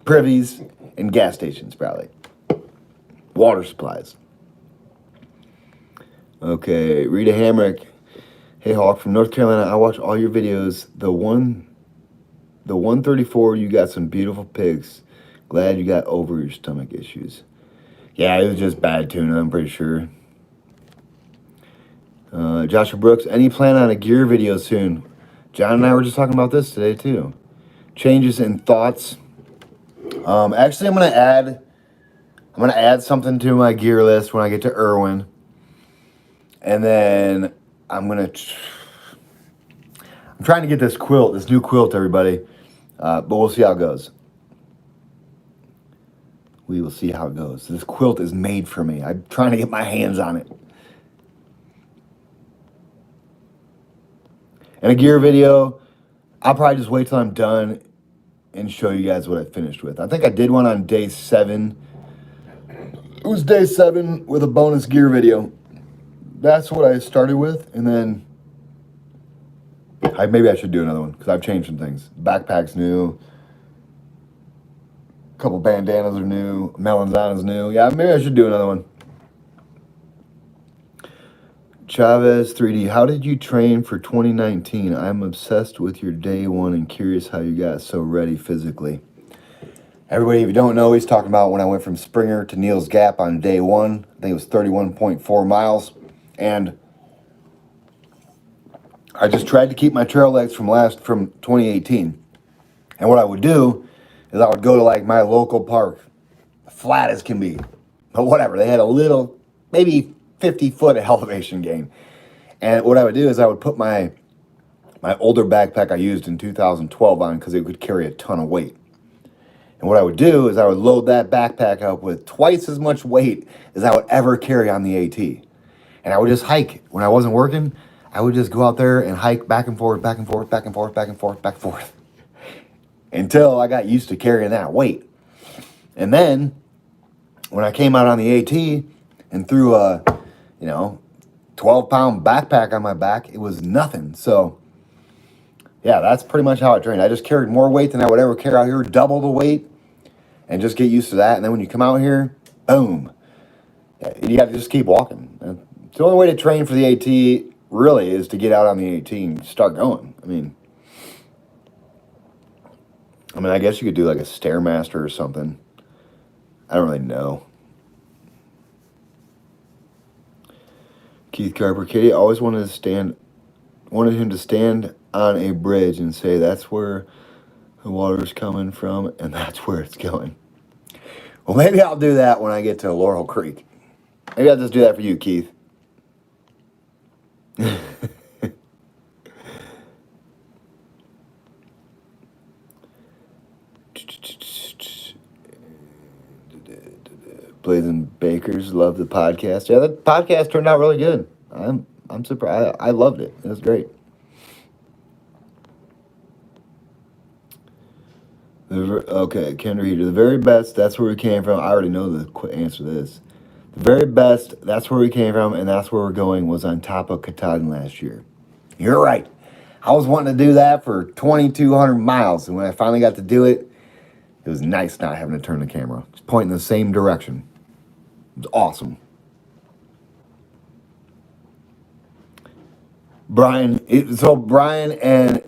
privies, and gas stations, probably. Water supplies. Okay, Rita Hamrick. Hey, Hawk, from North Carolina, I watch all your videos. The 134, you got some beautiful pics. Glad you got over your stomach issues. Yeah, it was just bad tuna, I'm pretty sure. Joshua Brooks, any plan on a gear video soon? John and I were just talking about this today, too. Changes in thoughts. Actually, I'm gonna add something to my gear list when I get to Irwin. And then I'm trying to get this new quilt, everybody. But we'll see how it goes. We will see how it goes. This quilt is made for me. I'm trying to get my hands on it. And a gear video, I'll probably just wait till I'm done and show you guys what I finished with. I think I did one on day 7. It was day 7 with a bonus gear video. That's what I started with, and then maybe I should do another one because I've changed some things. Backpack's new. A couple bandanas are new. Melons on is new. Yeah, maybe I should do another one. Chavez 3D, how did you train for 2019? I'm obsessed with your day one and curious how you got so ready physically. Everybody, if you don't know, he's talking about when I went from Springer to Neal's Gap on day one. I think it was 31.4 miles. And I just tried to keep my trail legs from 2018. And what I would do is I would go to like my local park, flat as can be. But whatever, they had a little, maybe 50-foot elevation gain. And what I would do is I would put my older backpack I used in 2012 on because it could carry a ton of weight. And what I would do is I would load that backpack up with twice as much weight as I would ever carry on the AT. And I would just hike. When I wasn't working, I would just go out there and hike back and forth, back and forth, back and forth, back and forth, back and forth. Until I got used to carrying that weight. And then when I came out on the AT and threw a, 12-pound backpack on my back, it was nothing. So, yeah, that's pretty much how I trained. I just carried more weight than I would ever carry out here, double the weight, and just get used to that. And then when you come out here, boom. You got to just keep walking. And the only way to train for the AT really is to get out on the AT and start going. I mean, I guess you could do like a Stairmaster or something. I don't really know. Keith Carper, Katie always wanted him to stand on a bridge and say that's where the water's coming from and that's where it's going. Well, maybe I'll do that when I get to Laurel Creek. Maybe I'll just do that for you, Keith. Blazing Bakers, love the podcast. Yeah, the podcast turned out really good. I'm surprised. I loved it. It was great. Okay, Kendra Heater. The very best, that's where we came from. I already know the answer to this. The very best, that's where we came from, and that's where we're going, was on top of Katahdin last year. You're right. I was wanting to do that for 2,200 miles, and when I finally got to do it, it was nice not having to turn the camera. Just pointing the same direction. It was awesome. Brian and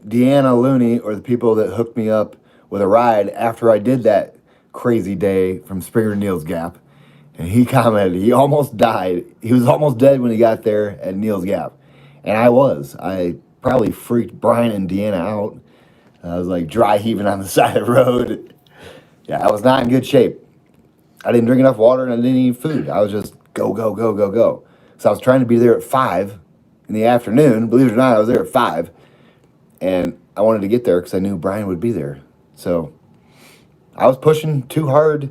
Deanna Looney are the people that hooked me up with a ride after I did that crazy day from Springer to Neal's Gap. And he commented he almost died. He was almost dead when he got there at Neal's Gap. And I was. I probably freaked Brian and Deanna out. I was like dry heaving on the side of the road. Yeah, I was not in good shape. I didn't drink enough water and I didn't eat food. I was just go, go, go, go, go. So I was trying to be there at 5 in the afternoon. Believe it or not, I was there at 5. And I wanted to get there because I knew Brian would be there. So I was pushing too hard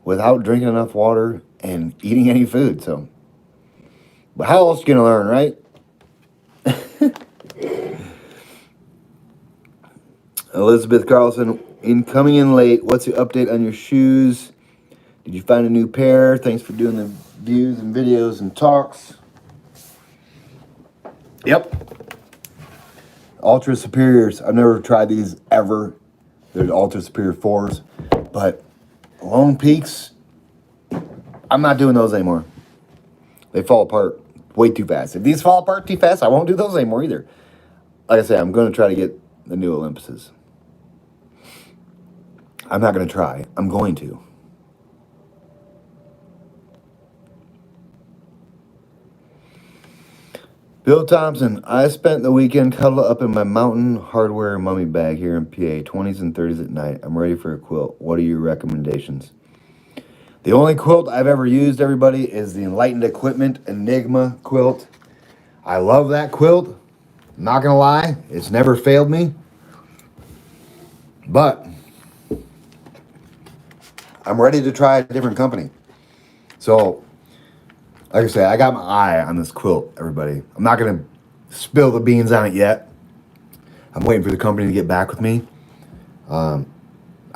without drinking enough water and eating any food. So, but how else are you going to learn, right? Elizabeth Carlson, coming in late, what's the update on your shoes? Did you find a new pair? Thanks for doing the views and videos and talks. Yep. Ultra Superiors. I've never tried these ever. They're the Ultra Superior 4s. But Lone Peaks, I'm not doing those anymore. They fall apart way too fast. If these fall apart too fast, I won't do those anymore either. Like I said, I'm going to try to get the new Olympuses. I'm not going to try. I'm going to. Bill Thompson, I spent the weekend cuddled up in my mountain hardware mummy bag here in PA, 20s and 30s at night. I'm ready for a quilt. What are your recommendations? The only quilt I've ever used, everybody, is the Enlightened Equipment Enigma quilt. I love that quilt. I'm not going to lie. It's never failed me. But I'm ready to try a different company. So, like I say, I got my eye on this quilt, everybody. I'm not going to spill the beans on it yet. I'm waiting for the company to get back with me. I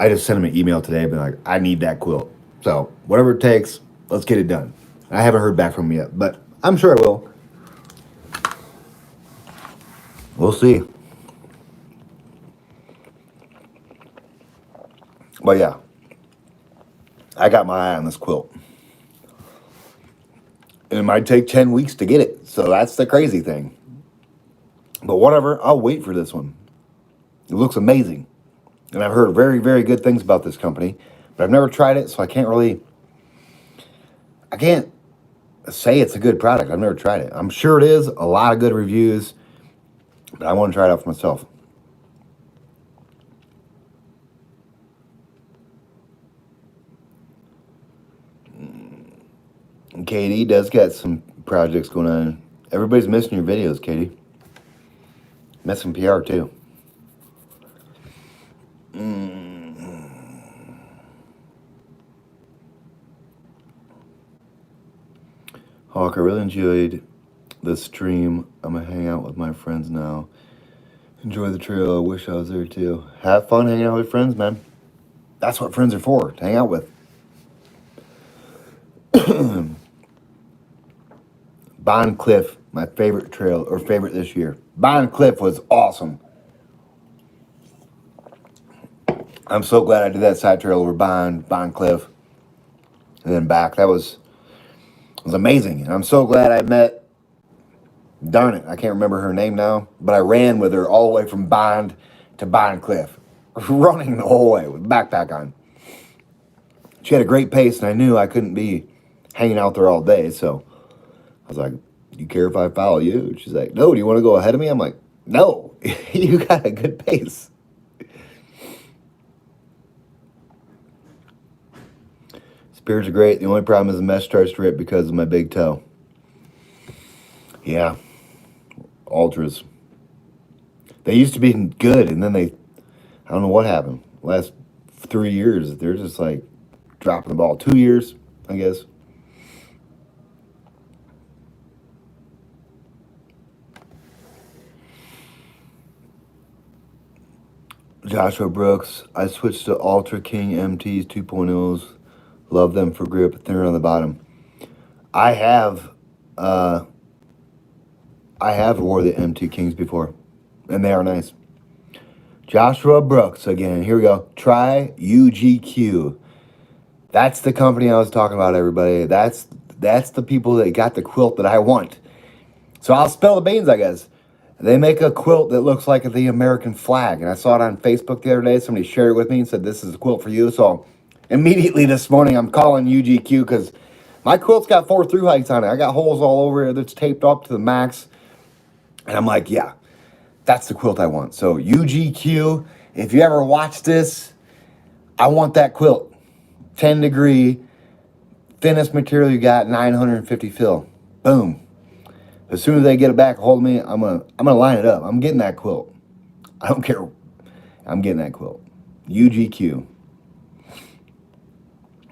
just sent them an email today, being like, I need that quilt. So, whatever it takes, let's get it done. I haven't heard back from them yet, but I'm sure I will. We'll see. But yeah, I got my eye on this quilt. And it might take 10 weeks to get it. So that's the crazy thing. But whatever, I'll wait for this one. It looks amazing. And I've heard very, very good things about this company. But I've never tried it, so I can't say it's a good product. I've never tried it. I'm sure it is. A lot of good reviews. But I want to try it out for myself. And Katie does got some projects going on. Everybody's missing your videos, Katie. Missing PR too. Hawk, I really enjoyed the stream. I'm gonna hang out with my friends now. Enjoy the trail. I wish I was there too. Have fun hanging out with friends, man. That's what friends are for, to hang out with. Bond Cliff, my favorite trail, or favorite this year. Bond Cliff was awesome. I'm so glad I did that side trail over Bond Cliff, and then back. That was amazing. And I'm so glad I met, darn it, I can't remember her name now, but I ran with her all the way from Bond to Bond Cliff, running the whole way with a backpack on. She had a great pace, and I knew I couldn't be hanging out there all day, so I was like, do you care if I follow you? She's like, no, do you want to go ahead of me? I'm like, no, you got a good pace. Spears are great. The only problem is the mesh starts to rip because of my big toe. Yeah. Ultras. They used to be good, and then I don't know what happened. Last 3 years, they're just like dropping the ball. 2 years, I guess. Joshua Brooks, I switched to Ultra King MTs 2.0s. Love them for grip, thinner on the bottom. I have wore the MT Kings before, and they are nice. Joshua Brooks again. Here we go. Try UGQ. That's the company I was talking about, everybody. That's the people that got the quilt that I want. So I'll spill the beans, I guess. They make a quilt that looks like the American flag, and I saw it on Facebook the other day. Somebody shared it with me and said, this is a quilt for you. So immediately this morning, I'm calling UGQ because my quilt's got 4 through heights on it. I got holes all over it that's taped up to the max. And I'm like, yeah, that's the quilt I want. So UGQ, if you ever watch this, I want that quilt. 10 degree, thinnest material you got, 950 fill. Boom. As soon as they get it back, hold me, I'm gonna line it up. I'm getting that quilt. I don't care. I'm getting that quilt. UGQ.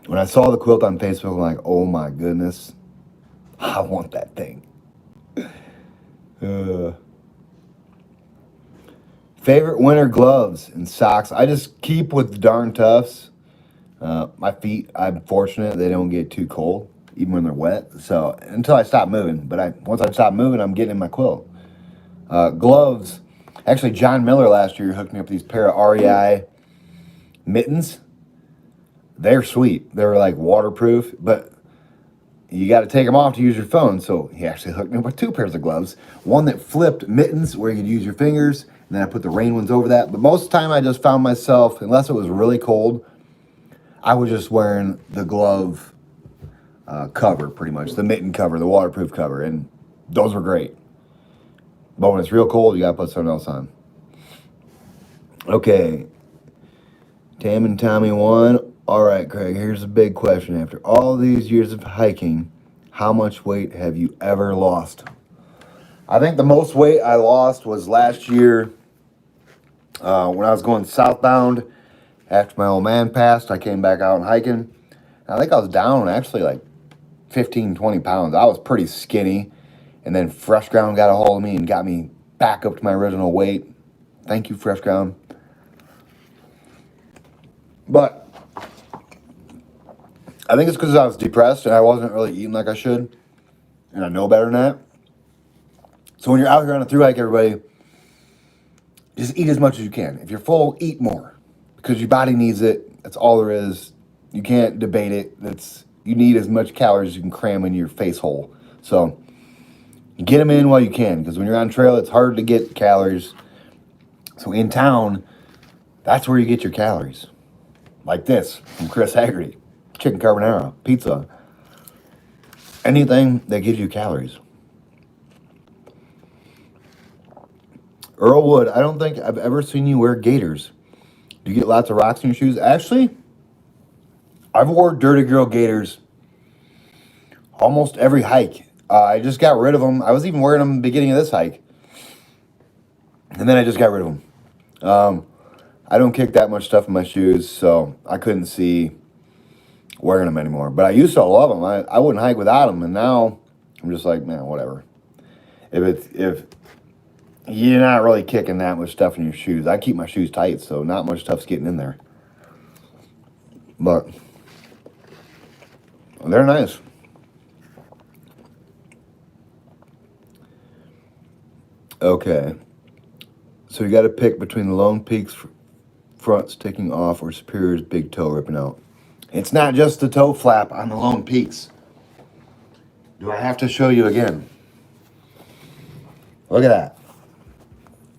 When I saw the quilt on Facebook, I'm like, oh my goodness, I want that thing. Favorite winter gloves and socks. I just keep with the darn Tufts. My feet, I'm fortunate they don't get too cold, even when they're wet. So until I stop moving, but once I stop moving, I'm getting in my quilt. Gloves. Actually, John Miller last year hooked me up with these pair of REI mittens. They're sweet. They're like waterproof, but you got to take them off to use your phone. So he actually hooked me up with 2 pairs of gloves. One that flipped mittens where you could use your fingers, and then I put the rain ones over that. But most of the time I just found myself, unless it was really cold, I was just wearing the glove cover pretty much, the mitten cover, the waterproof cover, and those were great. But when it's real cold, you got to put something else on. Okay. Tam and Tommy 1. All right, Craig, here's a big question. After all these years of hiking, how much weight have you ever lost? I think the most weight I lost was last year when I was going southbound. After my old man passed, I came back out and hiking. I think I was down actually like 15, 20 pounds. I was pretty skinny. And then Fresh Ground got a hold of me and got me back up to my original weight. Thank you, Fresh Ground. But I think it's because I was depressed and I wasn't really eating like I should. And I know better than that. So when you're out here on a thru hike, everybody, just eat as much as you can. If you're full, eat more. Because your body needs it. That's all there is. You can't debate it. You need as much calories as you can cram in your face hole. So get them in while you can, because when you're on trail, it's hard to get calories. So in town, that's where you get your calories. Like this from Chris Haggerty. Chicken carbonara, pizza. Anything that gives you calories. Earl Wood, I don't think I've ever seen you wear gaiters. Do you get lots of rocks in your shoes? Actually, I've wore Dirty Girl gaiters almost every hike. I just got rid of them. I was even wearing them at the beginning of this hike. And then I just got rid of them. I don't kick that much stuff in my shoes, so I couldn't see wearing them anymore. But I used to love them. I wouldn't hike without them, and now I'm just like, man, whatever. If you're not really kicking that much stuff in your shoes, I keep my shoes tight, so not much stuff's getting in there. But they're nice. Okay. So you got to pick between the Lone Peak's front sticking off or Superior's big toe ripping out. It's not just the toe flap on the Lone Peaks. Do I have to show you again? Look at that.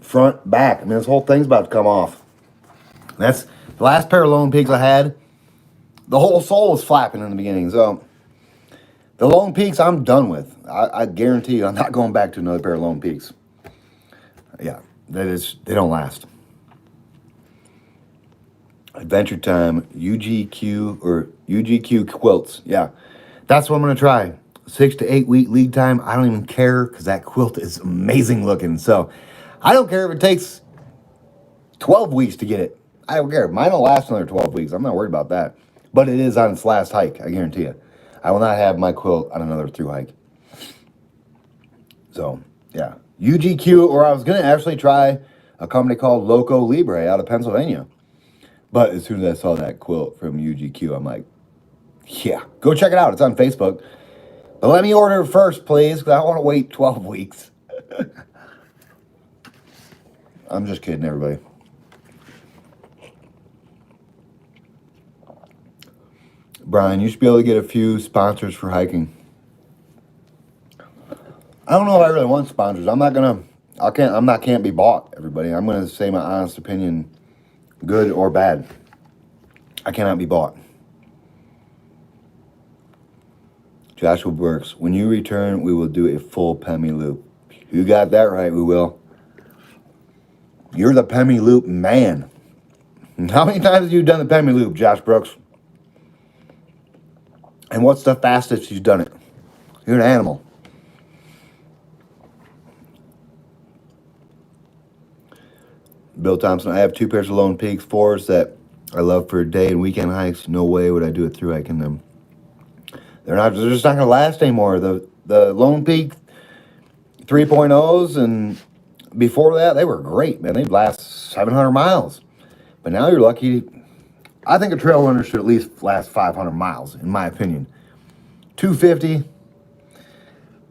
Front, back. I mean, this whole thing's about to come off. That's the last pair of Lone Peaks I had. The whole sole was flapping in the beginning. So the Lone Peaks I'm done with. I guarantee you I'm not going back to another pair of Lone Peaks. Yeah, they don't last. Adventure Time, UGQ or UGQ quilts. Yeah, that's what I'm going to try. 6 to 8 week lead time. I don't even care because that quilt is amazing looking. So I don't care if it takes 12 weeks to get it. I don't care. Mine will last another 12 weeks. I'm not worried about that. But it is on its last hike, I guarantee you. I will not have my quilt on another through hike. So, yeah. UGQ, or I was going to actually try a company called Loco Libre out of Pennsylvania. But as soon as I saw that quilt from UGQ, I'm like, yeah, go check it out. It's on Facebook. But let me order it first, please, because I don't want to wait 12 weeks. I'm just kidding, everybody. Brian, you should be able to get a few sponsors for hiking. I don't know if I really want sponsors. Can't be bought, everybody. I'm gonna say my honest opinion, good or bad. I cannot be bought. Joshua Burks, when you return, we will do a full Pemi loop. You got that right, we will. You're the Pemi loop man. How many times have you done the Pemi loop, Josh Brooks? And what's the fastest you've done it? You're an animal. Bill Thompson, I have 2 pairs of Lone Peaks 4s that I love for day and weekend hikes. No way would I do it through hiking them. They're just not going to last anymore. The Lone Peak 3.0s and before that, they were great, man. They'd last 700 miles. But now you're lucky. I think a trail runner should at least last 500 miles, in my opinion. 250,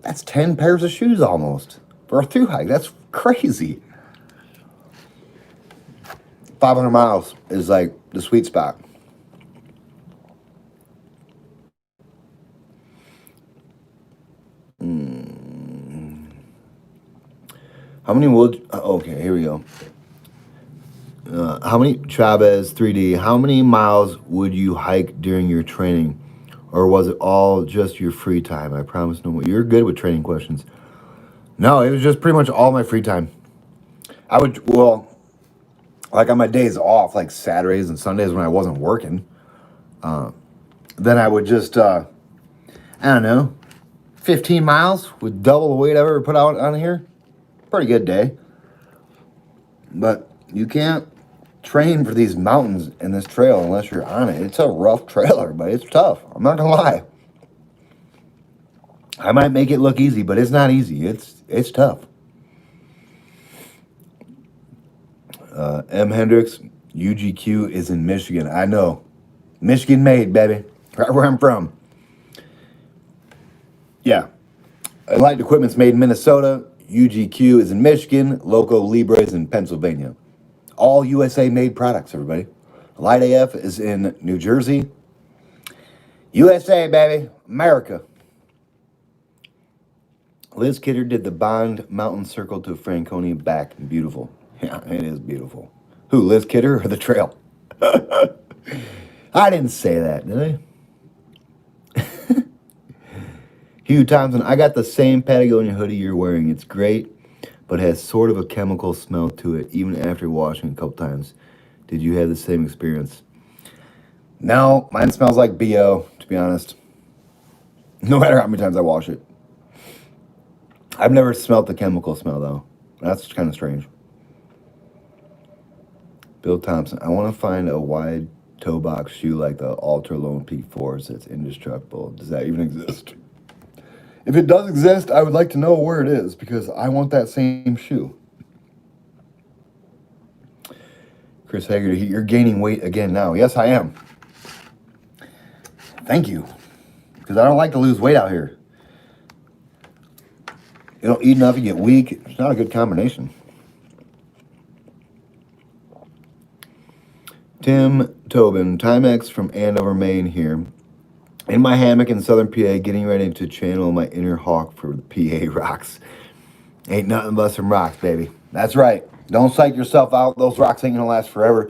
that's 10 pairs of shoes almost for a through hike. That's crazy. 500 miles is like the sweet spot. How many would... Okay, here we go. How many... Chavez 3D, how many miles would you hike during your training? Or was it all just your free time? I promise no more. You're good with training questions. No, it was just pretty much all my free time. I would... Well... Like on my days off, like Saturdays and Sundays when I wasn't working, then I would just, I don't know, 15 miles with double the weight I've ever put out on here. Pretty good day. But you can't train for these mountains and this trail unless you're on it. It's a rough trailer, but it's tough. I'm not gonna lie. I might make it look easy, but it's not easy. It's tough. M. Hendricks, UGQ is in Michigan. I know. Michigan made, baby. Right where I'm from. Yeah. Light Equipment's made in Minnesota. UGQ is in Michigan. Loco Libre is in Pennsylvania. All USA made products, everybody. Light AF is in New Jersey. USA, baby. America. Liz Kidder did the Bond Mountain Circle to Franconia back. Beautiful. Yeah, it is beautiful. Who, Liz Kidder or the trail? I didn't say that, did I? Hugh Thompson, I got the same Patagonia hoodie you're wearing. It's great, but has sort of a chemical smell to it, even after washing a couple times. Did you have the same experience? No, mine smells like BO, to be honest. No matter how many times I wash it. I've never smelled the chemical smell, though. That's kind of strange. Bill Thompson, I want to find a wide toe box shoe like the Ultra Lone Peak Force that's indestructible. Does that even exist? If it does exist, I would like to know where it is because I want that same shoe. Chris Hagerty, you're gaining weight again now. Yes, I am. Thank you. Because I don't like to lose weight out here. You don't eat enough, you get weak. It's not a good combination. Tim Tobin, Timex from Andover, Maine here. In my hammock in southern PA, getting ready to channel my inner hawk for the PA rocks. Ain't nothing but some rocks, baby. That's right. Don't psych yourself out. Those rocks ain't gonna last forever.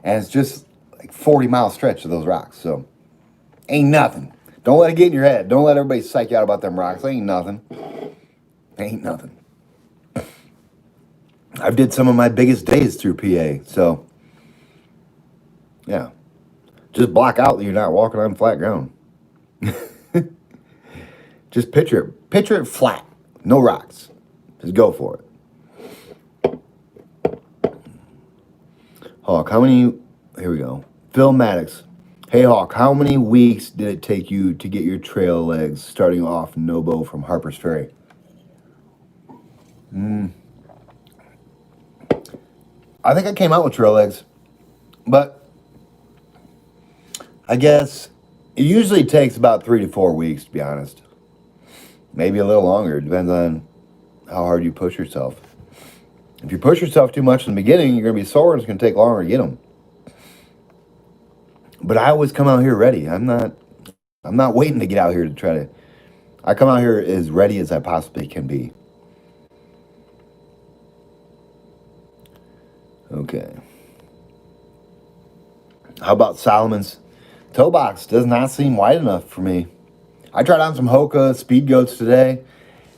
And it's just like 40-mile stretch of those rocks. So, ain't nothing. Don't let it get in your head. Don't let everybody psych you out about them rocks. Ain't nothing. Ain't nothing. I've did some of my biggest days through PA. So, yeah. Just block out that you're not walking on flat ground. Just picture it. Picture it flat. No rocks. Just go for it. Hawk, how many... Here we go. Phil Maddox. Hey, Hawk, how many weeks did it take you to get your trail legs starting off Nobo from Harper's Ferry? I think I came out with trail legs. But I guess it usually takes about 3 to 4 weeks, to be honest. Maybe a little longer. It depends on how hard you push yourself. If you push yourself too much in the beginning, you're going to be sore and it's going to take longer to get them. But I always come out here ready. I'm not waiting to get out here to try to... I come out here as ready as I possibly can be. Okay. How about Solomon's? Toe box does not seem wide enough for me. I tried on some Hoka Speed Goats today.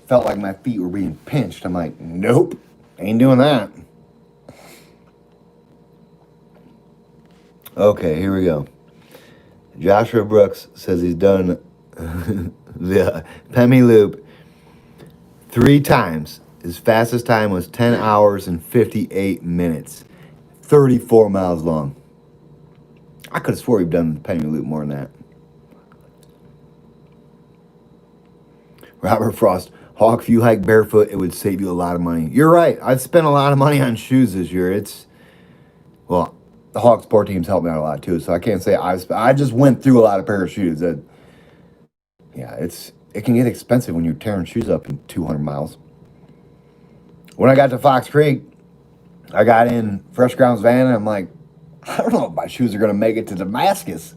Felt like my feet were being pinched. I'm like, nope, ain't doing that. Okay, here we go. Joshua Brooks says he's done the Pemi Loop 3 times. His fastest time was 10 hours and 58 minutes. 34 miles long. I could have swore we've done the Pemi Loop more than that. Robert Frost. Hawk, if you hike barefoot, it would save you a lot of money. You're right. I've spent a lot of money on shoes this year. Well, the Hawk Sport teams helped me out a lot too, so I can't say I just went through a lot of pair of shoes. It can get expensive when you're tearing shoes up in 200 miles. When I got to Fox Creek, I got in Fresh Grounds van and I'm like, I don't know if my shoes are going to make it to Damascus.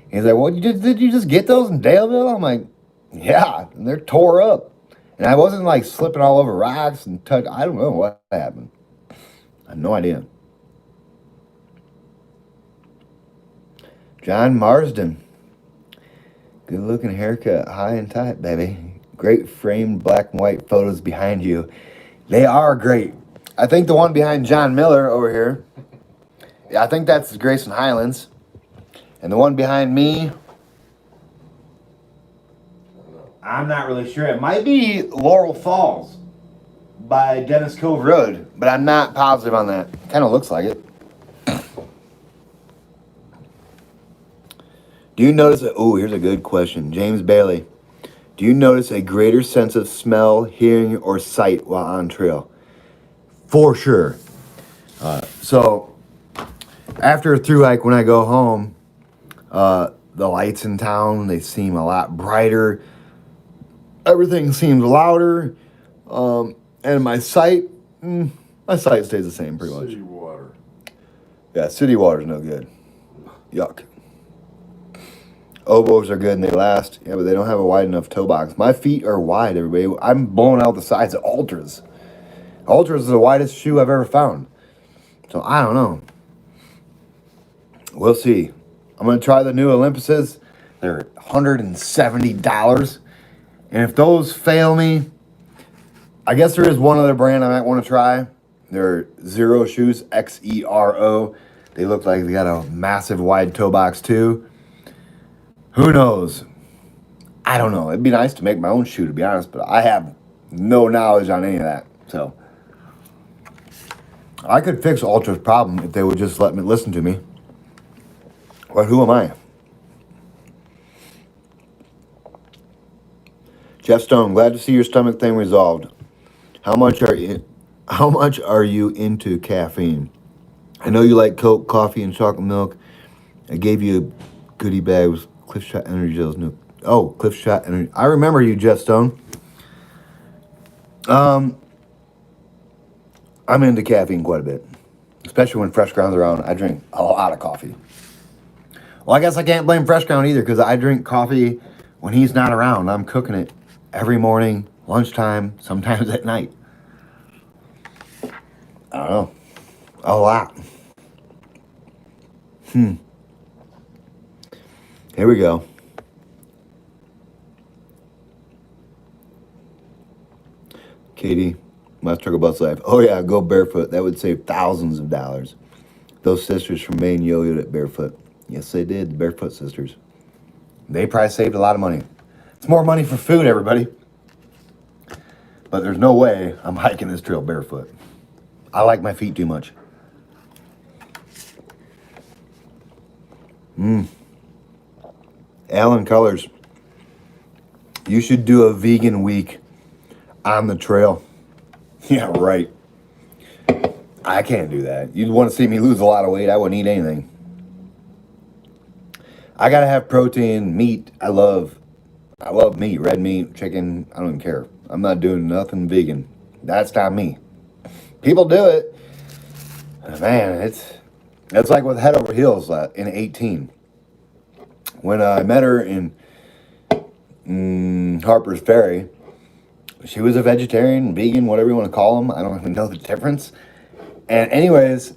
He's like, well, did you just get those in Daleville? I'm like, yeah, and they're tore up. And I wasn't like slipping all over rocks and I don't know what happened. I have no idea. John Marsden. Good looking haircut, high and tight, baby. Great framed black and white photos behind you. They are great. I think the one behind John Miller over here, I think that's Grayson Highlands. And the one behind me, I'm not really sure. It might be Laurel Falls by Dennis Cove Road, but I'm not positive on that. Kind of looks like it. Do you notice here's a good question. James Bailey. Do you notice a greater sense of smell, hearing, or sight while on trail? For sure. So after a thru hike, when I go home, the lights in town, they seem a lot brighter. Everything seems louder. And my sight stays the same pretty much. City water. Yeah, city water's no good. Yuck. Ovos are good and they last. Yeah, but they don't have a wide enough toe box. My feet are wide, everybody. I'm blowing out the sides of Ultras. Ultras is the widest shoe I've ever found. So I don't know. We'll see. I'm going to try the new Olympuses. They're $170. And if those fail me, I guess there is one other brand I might want to try. They're Xero shoes, Xero. They look like they got a massive wide toe box too. Who knows? I don't know. It'd be nice to make my own shoe, to be honest, but I have no knowledge on any of that. So I could fix Ultra's problem if they would just let me listen to me. But who am I? Jeff Stone, glad to see your stomach thing resolved. How much are you into caffeine? I know you like Coke, coffee, and chocolate milk. I gave you a goodie bag with Cliff Shot Energy Gels. No, Cliff Shot Energy. I remember you, Jeff Stone. I'm into caffeine quite a bit, especially when Fresh Ground's around. I drink a lot of coffee. Well, I guess I can't blame Fresh Ground either because I drink coffee when he's not around. I'm cooking it every morning, lunchtime, sometimes at night. I don't know. A lot. Here we go. Katie, my struggle bus life. Oh yeah, go barefoot. That would save thousands of dollars. Those sisters from Maine yo-yoed at barefoot. Yes, they did. The Barefoot Sisters. They probably saved a lot of money. It's more money for food, everybody. But there's no way I'm hiking this trail barefoot. I like my feet too much. Alan Colors. You should do a vegan week on the trail. Yeah, right. I can't do that. You'd want to see me lose a lot of weight. I wouldn't eat anything. I gotta have protein, meat. I love meat, red meat, chicken. I don't even care. I'm not doing nothing vegan. That's not me. People do it. Man, it's like with Head Over Heels in 18. When I met her in Harper's Ferry, she was a vegetarian, vegan, whatever you want to call them. I don't even know the difference. And anyways,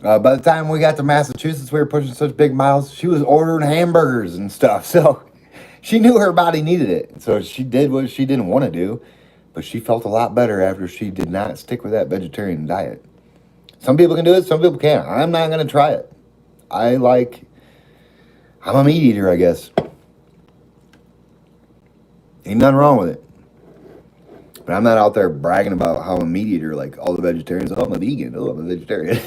by the time we got to Massachusetts, we were pushing such big miles. She was ordering hamburgers and stuff. So she knew her body needed it. So she did what she didn't want to do. But she felt a lot better after she did not stick with that vegetarian diet. Some people can do it, some people can't. I'm not going to try it. I'm a meat eater, I guess. Ain't nothing wrong with it. But I'm not out there bragging about how I'm a meat eater like all the vegetarians. Oh, I'm a vegan. Oh, I'm a vegetarian.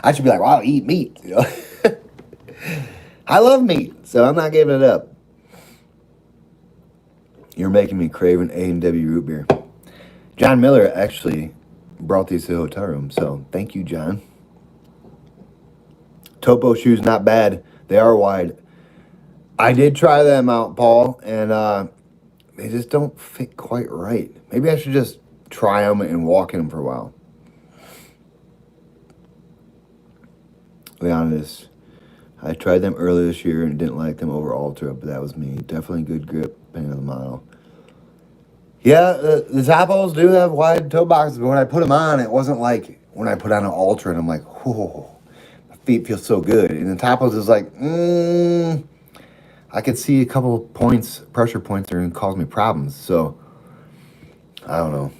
I should be like, well, I'll eat meat. You know? I love meat, so I'm not giving it up. You're making me crave an A&W root beer. John Miller actually brought these to the hotel room, so thank you, John. Topo shoes, not bad. They are wide. I did try them out, Paul, and they just don't fit quite right. Maybe I should just try them and walk in them for a while. Leonidas, I tried them earlier this year and didn't like them over Ultra, but that was me. Definitely good grip, depending on the model. Yeah, the Zappos do have wide toe boxes, but when I put them on, it wasn't like when I put on an Ultra and I'm like, whoa, my feet feel so good. And the Zappos is like, I could see a couple points, pressure points there, and cause me problems. So, I don't know.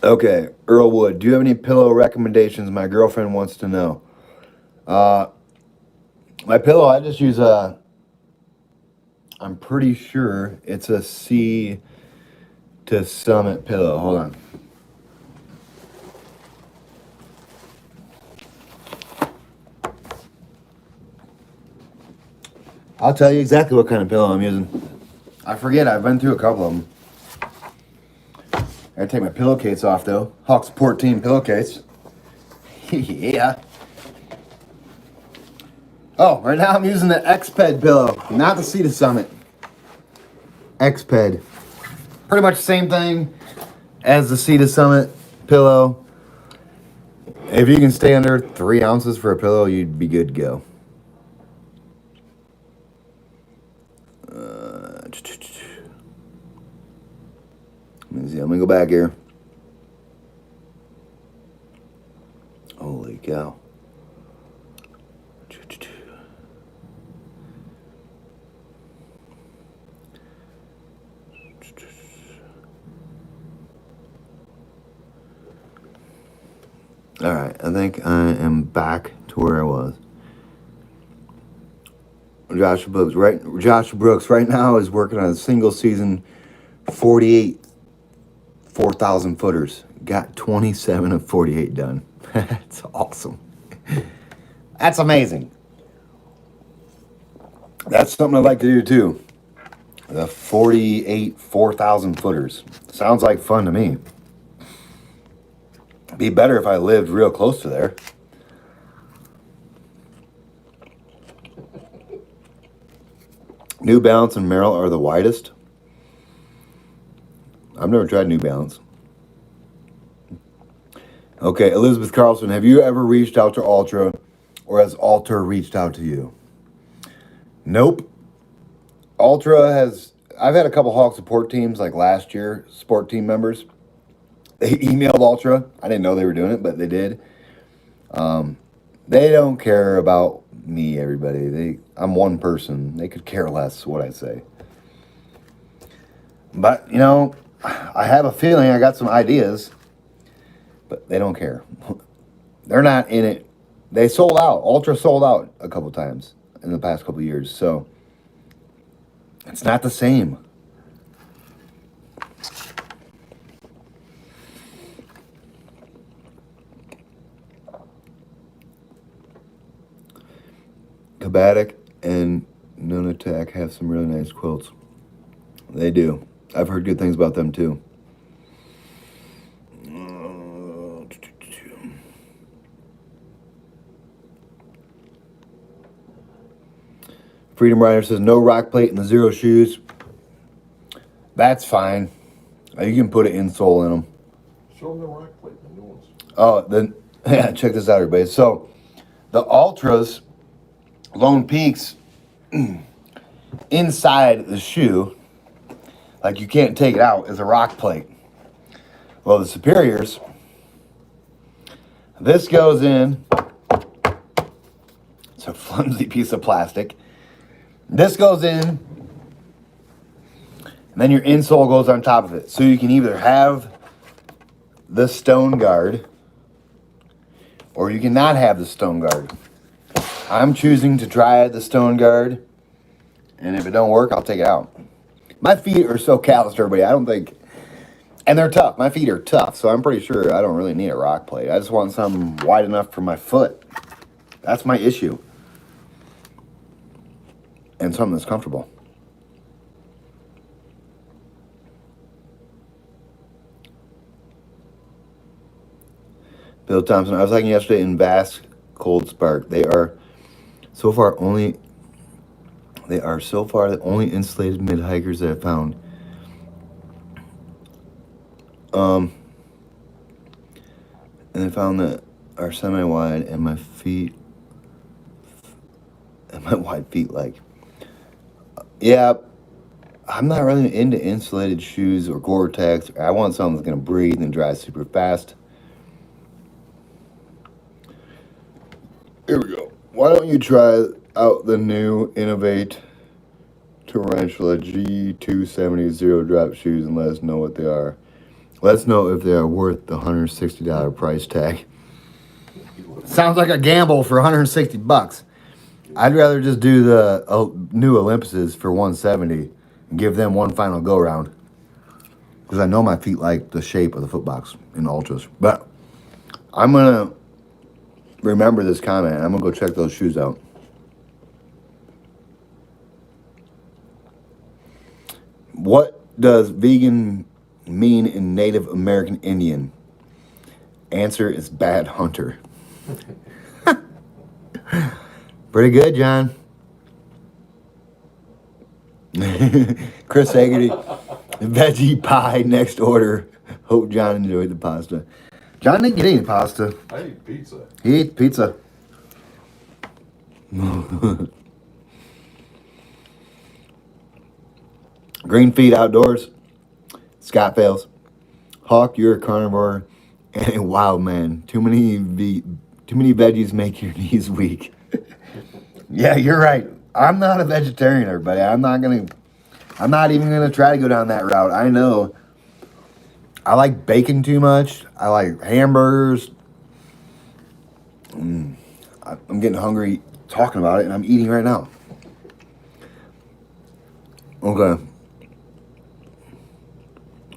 Okay, Earl Wood, do you have any pillow recommendations? My girlfriend wants to know. My pillow, I just use I'm pretty sure it's a Sea to Summit pillow. Hold on. I'll tell you exactly what kind of pillow I'm using. I forget, I've been through a couple of them. I gotta take my pillowcase off though. Hawk Support Team pillowcase. Yeah. Oh, right now I'm using the X-Ped pillow, not the Sea to Summit. X-Ped. Pretty much the same thing as the Sea to Summit pillow. If you can stay under 3 ounces for a pillow, you'd be good to go. Let me see. I'm gonna go back here. Holy cow. All right, I think I am back to where I was. Joshua Brooks right now is working on a single season 48 4,000 footers. Got 27 of 48 done. That's awesome. That's amazing. That's something I'd like to do too. The 48 4,000 footers. Sounds like fun to me. Be better if I lived real close to there. New Balance and Merrell are the widest. I've never tried New Balance. Okay, Elizabeth Carlson, have you ever reached out to Ultra, or has Ultra reached out to you? Nope. Ultra has, I've had a couple Hawk support teams like last year, sport team members. They emailed Ultra. I didn't know they were doing it, but they did. They don't care about me, everybody. I'm one person. They could care less what I say. But, you know, I have a feeling I got some ideas, but they don't care. They're not in it. They sold out. Ultra sold out a couple times in the past couple years, so it's not the same. Kabatic and Nunatak have some really nice quilts. They do. I've heard good things about them too. Freedom Rider says no rock plate in the Zero shoes. That's fine. You can put an insole in them. Show them the rock plate, the new ones. Oh, then yeah, check this out, everybody. So the Ultras, Lone Peaks, inside the shoe, like you can't take it out, is a rock plate. Well, the Superiors, this goes in. It's a flimsy piece of plastic. This goes in, and then your insole goes on top of it. So you can either have the stone guard, or you cannot have the stone guard. I'm choosing to try the stone guard, and if it don't work, I'll take it out. My feet are so calloused, everybody. I don't think, and they're tough. My feet are tough, so I'm pretty sure I don't really need a rock plate. I just want something wide enough for my foot. That's my issue. And something that's comfortable. Bill Thompson, I was hiking yesterday in Basque Cold Spark. They are so far the only insulated mid hikers that I've found. And I found that are semi wide and my wide feet like. Yeah, I'm not really into insulated shoes or Gore-Tex. I want something that's going to breathe and dry super fast. Here we go. Why don't you try out the new Innovate Tarantula G270 Zero Drop shoes and let us know what they are. Let us know if they are worth the $160 price tag. Sounds like a gamble for $160. I'd rather just do the new Olympuses for $170 and give them one final go round. Because I know my feet like the shape of the foot box in Ultras. But I'm going to remember this comment. I'm going to go check those shoes out. What does vegan mean in Native American Indian? Answer is bad hunter. Pretty good, John. Chris Haggerty, veggie pie next order. Hope John enjoyed the pasta. John didn't get any pasta. I eat pizza. He ate pizza. Green feed outdoors. Scott fails. Hawk, you're a carnivore and a wild man. Too many veggies make your knees weak. Yeah, you're right. I'm not a vegetarian, everybody. I'm not even gonna try to go down that route. I know. I like bacon too much. I like hamburgers. I'm getting hungry talking about it, and I'm eating right now. Okay.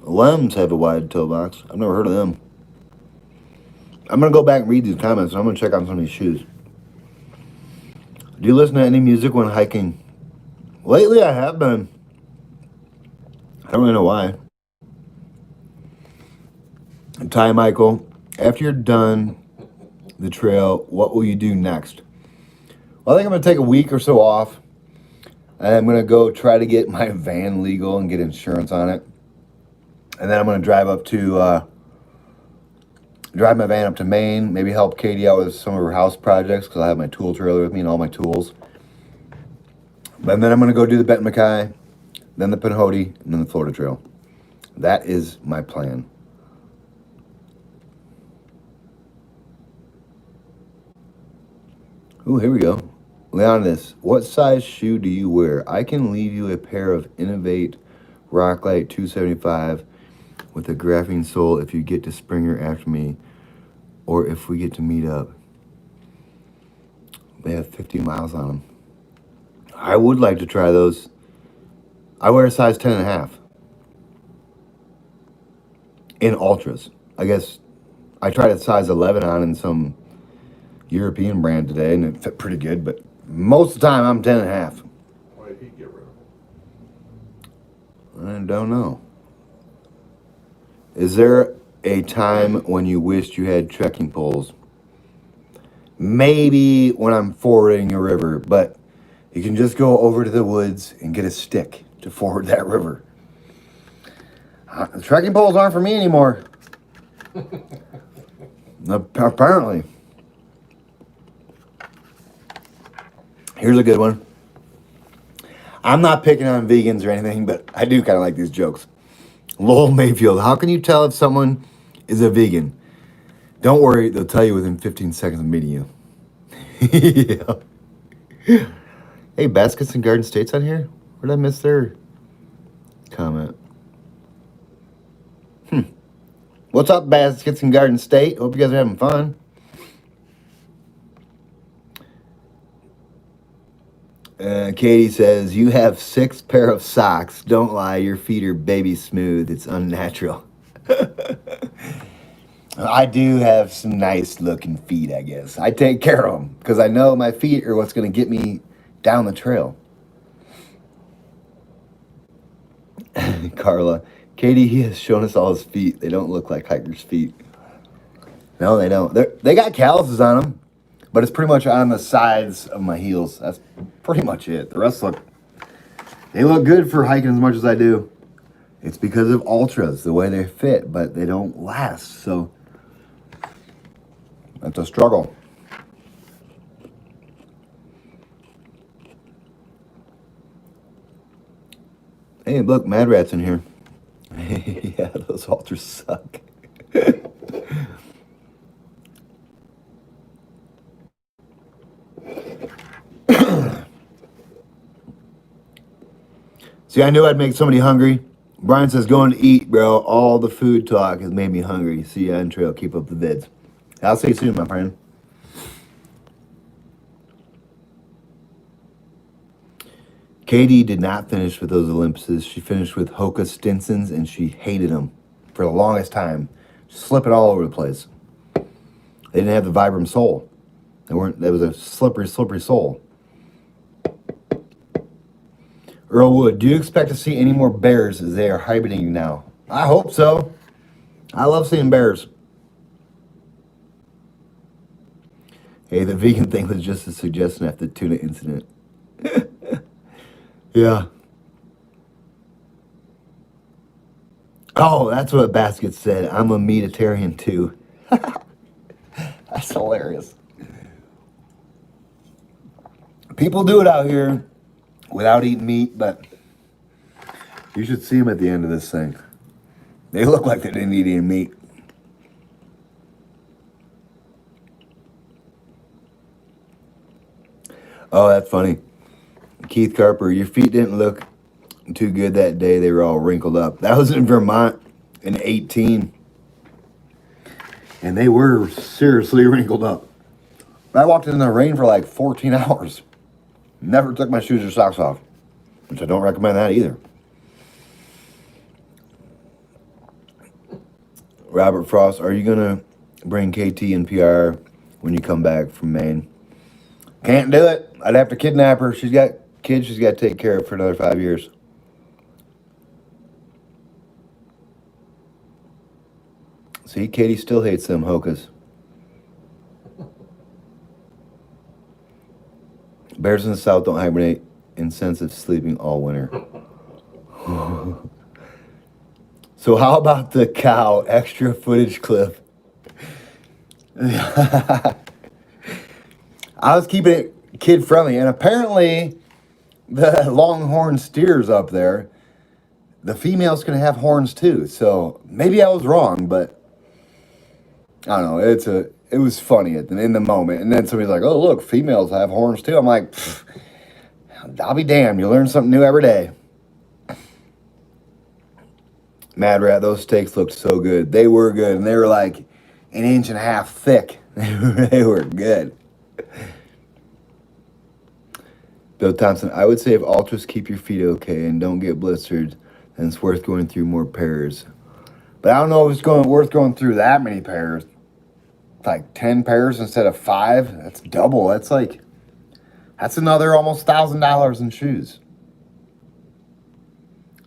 Lems have a wide toe box. I've never heard of them. I'm going to go back and read these comments, and I'm going to check out some of these shoes. Do you listen to any music when hiking? Lately, I have been. I don't really know why. Ty Michael, after you're done the trail, what will you do next? Well, I think I'm going to take a week or so off. And I'm going to go try to get my van legal and get insurance on it. And then I'm going to drive my van up to Maine, maybe help Katie out with some of her house projects because I have my tool trailer with me and all my tools. And then I'm going to go do the Benton Mackay, then the Pinhoti, and then the Florida Trail. That is my plan. Ooh, here we go. Leonidas, what size shoe do you wear? I can leave you a pair of Innovate Rocklight 275 with a graphene sole if you get to Springer after me, or if we get to meet up. They have 50 miles on them. I would like to try those. I wear a size 10.5 in ultras. I guess I tried a size 11 on in some European brand today, and it fit pretty good, but most of the time I'm 10.5. Why did he get rid of it? I don't know. Is there a time when you wished you had trekking poles? Maybe when I'm fording a river, but you can just go over to the woods and get a stick to ford that river. The trekking poles aren't for me anymore. Apparently. Here's a good one. I'm not picking on vegans or anything, but I do kind of like these jokes. Lowell Mayfield, how can you tell if someone is a vegan? Don't worry, they'll tell you within 15 seconds of meeting you. Yeah. Hey, Baskets and Garden State's on here? Where did I miss their comment? What's up, Baskets and Garden State? Hope you guys are having fun. Katie says, you have 6 pair of socks. Don't lie, your feet are baby smooth. It's unnatural. I do have some nice looking feet, I guess. I take care of them because I know my feet are what's going to get me down the trail. Carla, Katie, he has shown us all his feet. They don't look like hiker's feet. No, they don't. They got calluses on them. But it's pretty much on the sides of my heels. That's pretty much it. The rest they look good for hiking as much as I do. It's because of ultras, the way they fit, but they don't last. So that's a struggle. Hey, look, Mad Rat's in here. Yeah, those ultras suck. See, I knew I'd make somebody hungry. Brian says, going to eat, bro. All the food talk has made me hungry. See you on trail. Keep up the vids. I'll see you soon, my friend. Katie did not finish with those Olympuses. She finished with Hoka Stinsons, and she hated them for the longest time. Slipping all over the place. They didn't have the Vibram sole. That was a slippery, slippery sole. Earl Wood, do you expect to see any more bears as they are hibernating now? I hope so. I love seeing bears. Hey, the vegan thing was just a suggestion after the tuna incident. Yeah. Oh, that's what Basket said. I'm a meatitarian too. That's hilarious. People do it out here without eating meat, but you should see them at the end of this thing. They look like they didn't eat any meat. Oh, that's funny. Keith Carper, your feet didn't look too good that day. They were all wrinkled up. That was in Vermont in 18. And they were seriously wrinkled up. I walked in the rain for like 14 hours. Never took my shoes or socks off. Which I don't recommend that either. Robert Frost, are you going to bring KT and PR when you come back from Maine? Can't do it. I'd have to kidnap her. She's got kids she's got to take care of for another 5 years. See, Katie still hates them Hokas. Bears in the South don't hibernate in sense of sleeping all winter. So how about the cow extra footage clip? I was keeping it kid friendly, and apparently the longhorn steers up there, the female's gonna have horns too. So maybe I was wrong, but I don't know. It was funny in the moment, and then somebody's like, "Oh, look, females have horns too." I'm like, I'll be damned. You learn something new every day. Mad Rat, those steaks looked so good. They were good, and they were like 1.5 inches thick. They were good. Bill Thompson, I would say if ultras keep your feet okay and don't get blistered, then it's worth going through more pairs. But I don't know if it's worth going through that many pairs. Like 10 pairs instead of 5. That's double. That's another almost $1,000 in shoes.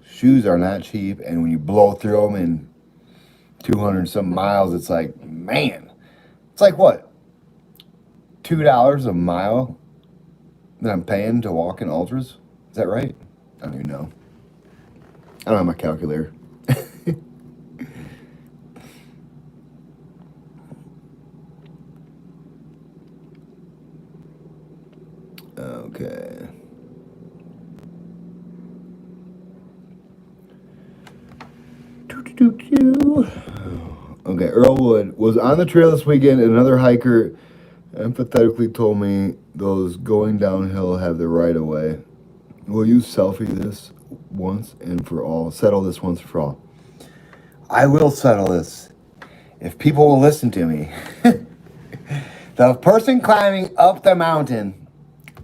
Shoes are not cheap, and when you blow through them in 200 some miles, it's like, man, it's like what? $2 a mile that I'm paying to walk in ultras? Is that right? I don't even know. I don't have my calculator. Okay. Okay, Earl Wood was on the trail this weekend, and another hiker empathetically told me those going downhill have the right of way. Will you selfie this once and for all? Settle this once for all. I will settle this if people will listen to me. The person climbing up the mountain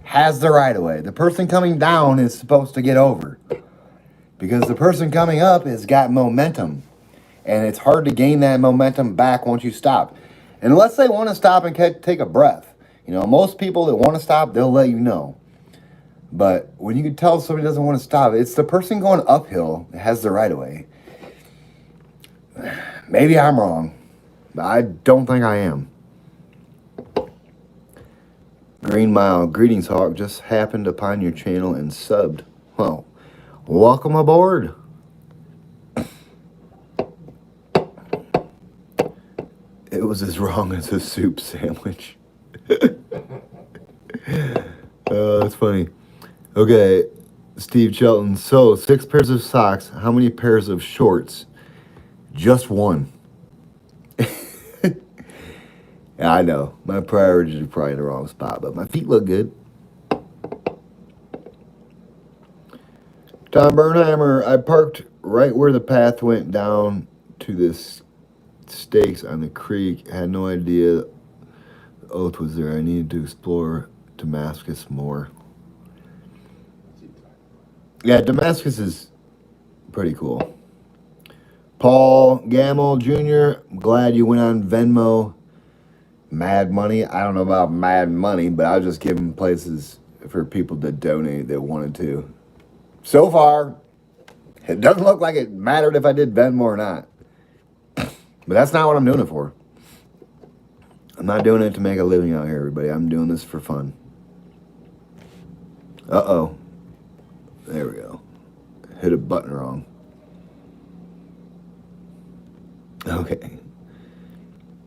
has the right of way. The person coming down is supposed to get over. Because the person coming up has got momentum. And it's hard to gain that momentum back once you stop. Unless they want to stop and take a breath. You know, most people that want to stop, they'll let you know. But when you can tell somebody doesn't want to stop, it's the person going uphill that has the right of way. Maybe I'm wrong. But I don't think I am. Green Mile, greetings Hawk, just happened upon your channel and subbed. Well, welcome aboard. It was as wrong as a soup sandwich. That's funny. Okay, Steve Shelton. So, 6 pairs of socks. How many pairs of shorts? Just 1. Yeah, I know. My priorities are probably in the wrong spot, but my feet look good. Tom Bernheimer, I parked right where the path went down to this stakes on the creek. I had no idea the oath was there. I needed to explore Damascus more. Yeah, Damascus is pretty cool. Paul Gamble Jr., I'm glad you went on Venmo. Mad Money. I don't know about Mad Money, but I was just giving places for people to donate that wanted to. So far, it doesn't look like it mattered if I did Venmo or not. But that's not what I'm doing it for. I'm not doing it to make a living out here, everybody. I'm doing this for fun. Uh-oh. There we go. Hit a button wrong. Okay.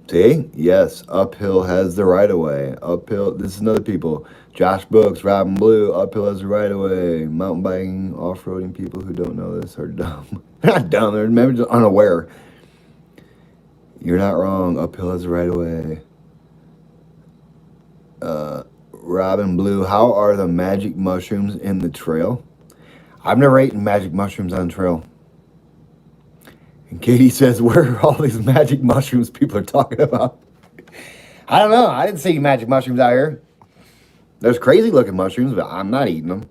See? Yes. Uphill has the right of way. Uphill. This is another people. Josh Brooks, Robin Blue. Uphill has the right of way. Mountain biking, off roading people who don't know this are dumb. They're not dumb. They're maybe just unaware. You're not wrong. Uphill has the right of way. Robin Blue. How are the magic mushrooms in the trail? I've never eaten magic mushrooms on the trail. And Katie says, where are all these magic mushrooms people are talking about? I don't know. I didn't see magic mushrooms out here. There's crazy looking mushrooms, but I'm not eating them.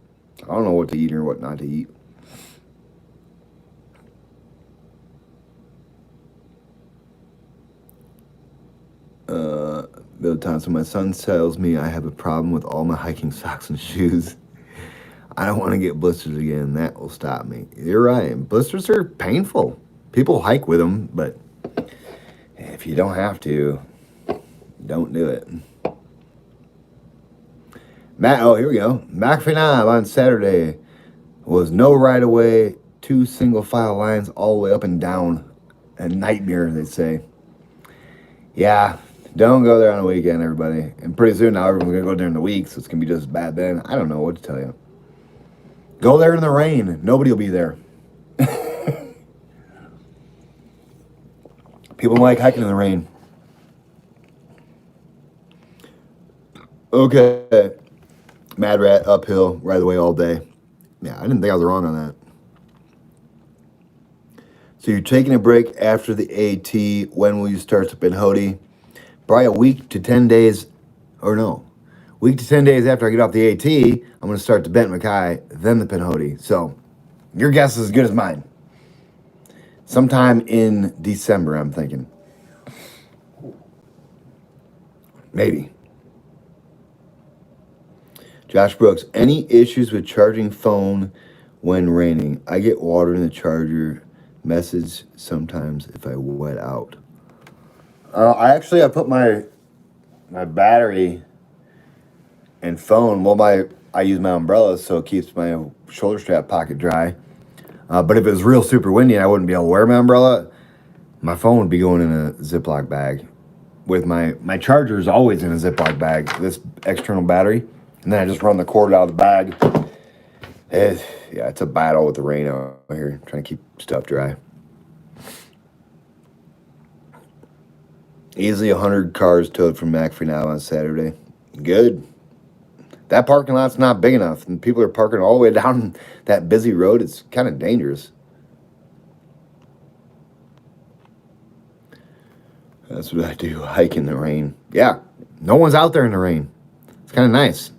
I don't know what to eat or what not to eat. Bill Thompson, my son tells me I have a problem with all my hiking socks and shoes. I don't want to get blisters again. That will stop me. You're right. Blisters are painful. People hike with them, but if you don't have to, don't do it. Matt, oh, here we go. McPhee on Saturday was no right of way, 2 single file lines all the way up and down. A nightmare, they say. Yeah, don't go there on a weekend, everybody. And pretty soon now everyone's going to go during the week, so it's going to be just as bad then. I don't know what to tell you. Go there in the rain. Nobody will be there. People like hiking in the rain. Okay. Mad Rat, uphill, right away all day. Yeah, I didn't think I was wrong on that. So you're taking a break after the AT. When will you start to Pinhoti? Probably a week to 10 days, or no. Week to 10 days after I get off the AT, I'm going to start the Bent Mackay, then the Pinhoti. So your guess is as good as mine. Sometime in December, I'm thinking. Maybe. Josh Brooks, any issues with charging phone when raining? I get water in the charger. Message sometimes if I wet out. I put my battery and phone. Well, I use my umbrella so it keeps my shoulder strap pocket dry. But if it was real super windy and I wouldn't be able to wear my umbrella, my phone would be going in a Ziploc bag. With my charger is always in a Ziploc bag. This external battery, and then I just run the cord out of the bag. It's a battle with the rain out here, trying to keep stuff dry. Easily 100 cars towed from McPhee now on Saturday. Good. That parking lot's not big enough, and people are parking all the way down that busy road. It's kind of dangerous. That's what I do, hike in the rain. Yeah, no one's out there in the rain. It's kind of nice.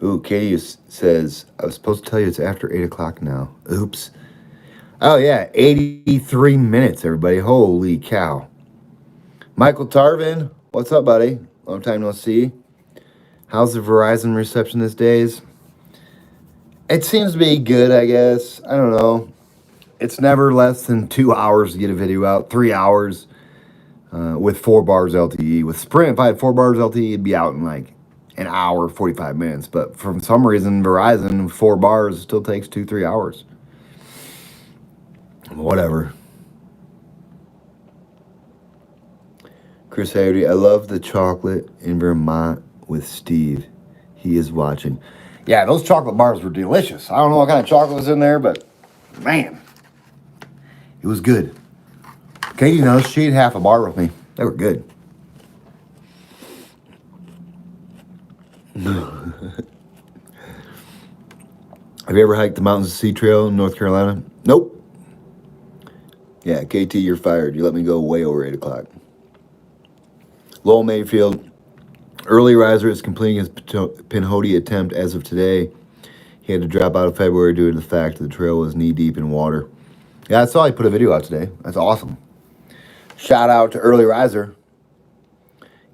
Ooh, Katie says, I was supposed to tell you it's after 8 o'clock now. Oops. Oh, yeah, 83 minutes, everybody. Holy cow. Michael Tarvin, what's up, buddy? Long time no see. How's the Verizon reception these days? It seems to be good, I guess. I don't know. It's never less than 2 hours to get a video out. 3 hours with 4 bars LTE. With Sprint, if I had 4 bars LTE, it'd be out in like an hour, 45 minutes. But for some reason, Verizon, 4 bars still takes 2-3 hours. Whatever. Chris Haggerty, I love the chocolate in Vermont with Steve. He is watching. Yeah, those chocolate bars were delicious. I don't know what kind of chocolate was in there, but man, it was good. Katie knows she ate half a bar with me. They were good. Have you ever hiked the Mountains of Sea Trail in North Carolina? Nope. Yeah, KT, you're fired. You let me go way over 8 o'clock. Lowell Mayfield, early riser is completing his Pinhoti attempt as of today. He had to drop out of February due to the fact that the trail was knee-deep in water. Yeah, I saw he put a video out today. That's awesome. Shout out to early riser.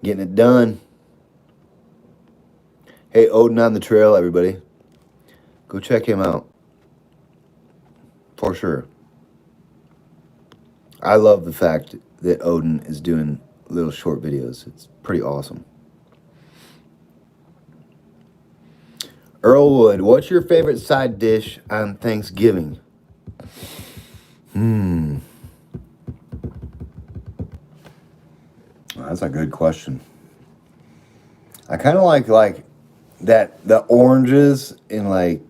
Getting it done. Hey, Odin on the trail, everybody. Go check him out. For sure. I love the fact that Odin is doing little short videos. It's pretty awesome. Earl Wood, what's your favorite side dish on Thanksgiving? That's a good question. I kind of like that the oranges in like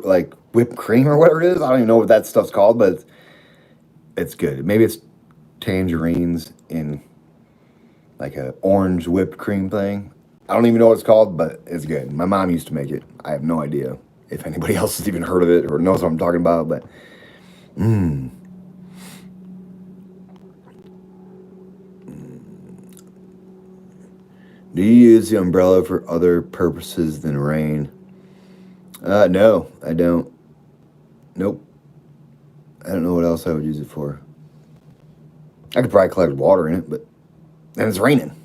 like whipped cream or whatever it is. I don't even know what that stuff's called, but it's good. Maybe it's tangerines in like a orange whipped cream thing. I don't even know what it's called, but it's good. My mom used to make it. I have no idea if anybody else has even heard of it or knows what I'm talking about, but Do you use the umbrella for other purposes than rain? No, I don't. Nope. I don't know what else I would use it for. I could probably collect water in it, but then it's raining.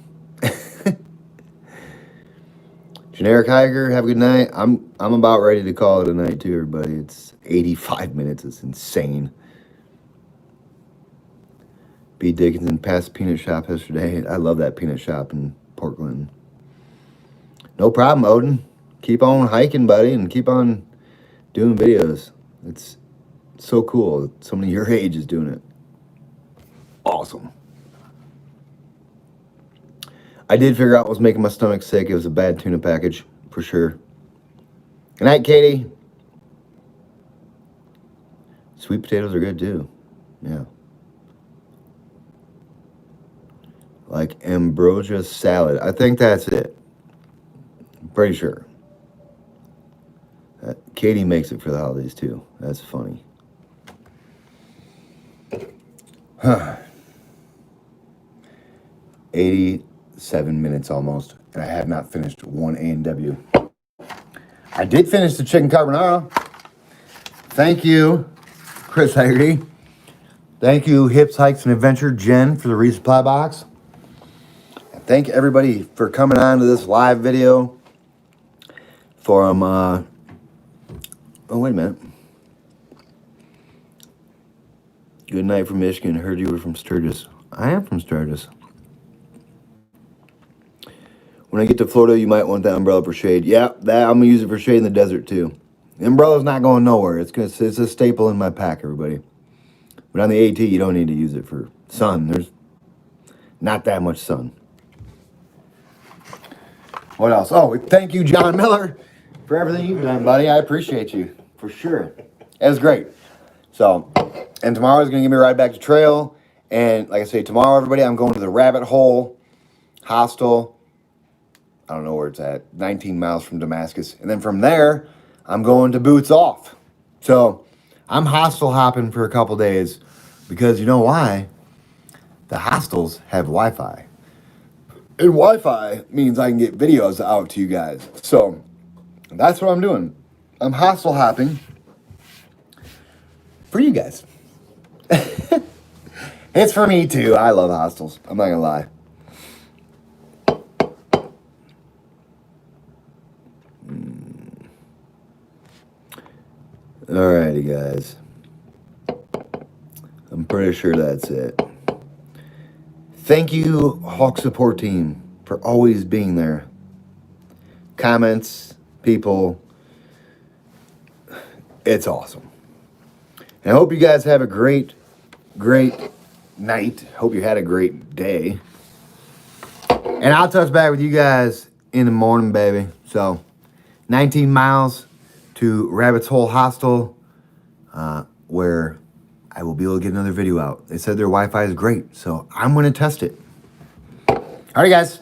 Generic hiker, have a good night. I'm about ready to call it a night too, everybody. It's 85 minutes. It's insane. B. Dickinson passed peanut shop yesterday. I love that peanut shop in Portland. No problem, Odin. Keep on hiking, buddy, and keep on doing videos. It's so cool. Somebody your age is doing it. Awesome. I did figure out what was making my stomach sick. It was a bad tuna package, for sure. Good night, Katie. Sweet potatoes are good, too. Yeah. Like ambrosia salad. I think that's it. I'm pretty sure. Katie makes it for the holidays, too. That's funny. Huh. 87 minutes almost, and I have not finished one A&W. I did finish the chicken carbonara. Thank you, Chris Haggerty. Thank you, Hips, Hikes, and Adventure, Jen, for the resupply box. And thank everybody for coming on to this live video from, oh, wait a minute. Good night from Michigan. Heard you were from Sturgis. I am from Sturgis. When I get to Florida, you might want that umbrella for shade. Yeah, that I'm gonna use it for shade in the desert too. The umbrella's not going nowhere. It's a staple in my pack, everybody. But on the AT, you don't need to use it for sun. There's not that much sun. What else? Oh, thank you, John Miller, for everything you've done, buddy. I appreciate you for sure. It was great. So, and tomorrow's gonna give me a ride back to trail. And like I say, tomorrow, everybody, I'm going to the Rabbit Hole Hostel. I don't know where it's at, 19 miles from Damascus. And then from there, I'm going to Boots Off. So I'm hostel hopping for a couple days because you know why? The hostels have Wi-Fi. And Wi-Fi means I can get videos out to you guys. So that's what I'm doing. I'm hostel hopping for you guys. It's for me too. I love hostels. I'm not gonna lie. Alrighty, guys. I'm pretty sure that's it. Thank you, Hawk Support Team, for always being there. Comments, people. It's awesome. And I hope you guys have a great night. Hope you had a great day. And I'll touch back with you guys in the morning, baby. So, 19 miles to Rabbit's Hole Hostel, where I will be able to get another video out. They said their Wi-Fi is great, so I'm going to test it. All right, guys.